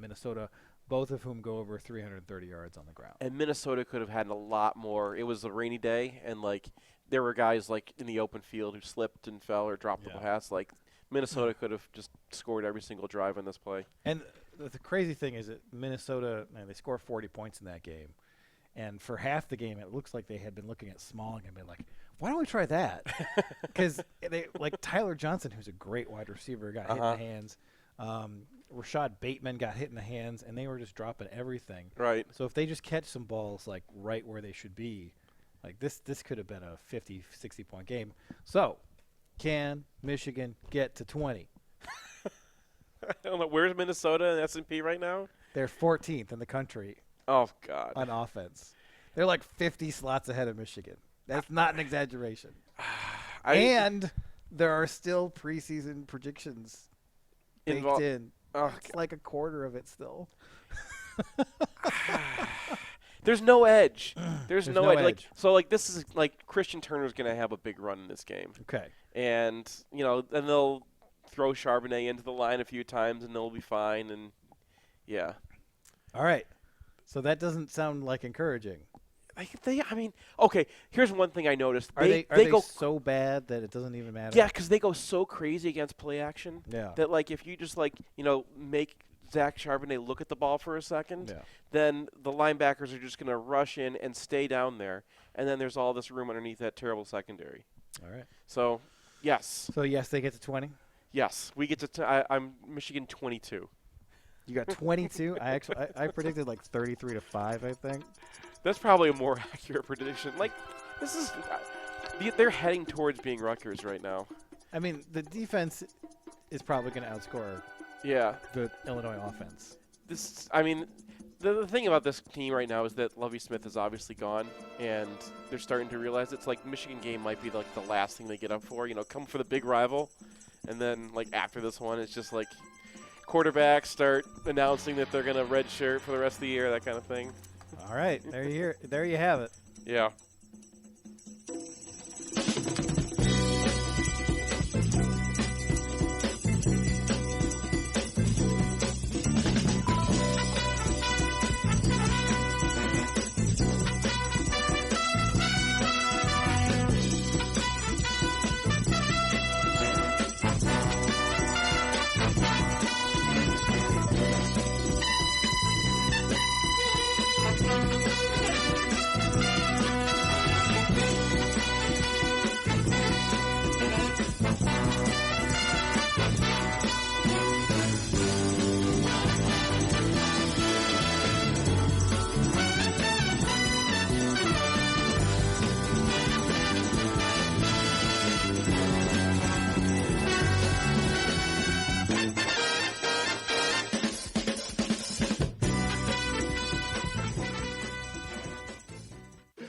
Minnesota, both of whom go over 330 yards on the ground. And Minnesota could have had a lot more. It was a rainy day, and like there were guys like in the open field who slipped and fell or dropped a pass. Like Minnesota could have just scored every single drive on this play. And the crazy thing is that Minnesota, they scored 40 points in that game. And for half the game, it looks like they had been looking at Smalling and been like, why don't we try that? Because Tyler Johnson, who's a great wide receiver, got hit in the hands. Rashad Bateman got hit in the hands, and they were just dropping everything. Right. So if they just catch some balls like right where they should be, like this could have been a 50, 60-point game. So can Michigan get to 20? I don't know. Where's Minnesota and S&P right now? They're 14th in the country. Oh, God. On offense. They're like 50 slots ahead of Michigan. That's not an exaggeration. And there are still preseason predictions baked in. Oh, it's like a quarter of it still. There's no edge. There's no edge. Like, this is like Christian Turner's going to have a big run in this game. Okay. And, and they'll throw Charbonnet into the line a few times and they'll be fine. And, yeah. All right. So that doesn't sound like encouraging. Okay, here's one thing I noticed. Are they go so bad that it doesn't even matter? Yeah, because they go so crazy against play action. Yeah. That, like, if you just, make Zach Charbonnet look at the ball for a second, then the linebackers are just going to rush in and stay down there, and then there's all this room underneath that terrible secondary. All right. So, yes. So, yes, they get to 20? Yes. We get to I'm Michigan 22. You got 22? I predicted like 33-5, I think. That's probably a more accurate prediction. Like, this is they're heading towards being Rutgers right now. I mean, the defense is probably going to outscore the Illinois offense. The thing about this team right now is that Lovie Smith is obviously gone, and they're starting to realize it's like Michigan game might be like the last thing they get up for. Come for the big rival, and then like after this one, it's just like quarterbacks start announcing that they're going to redshirt for the rest of the year, that kind of thing. All right, there you have it. Yeah.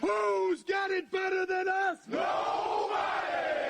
Who's got it better than us? Nobody!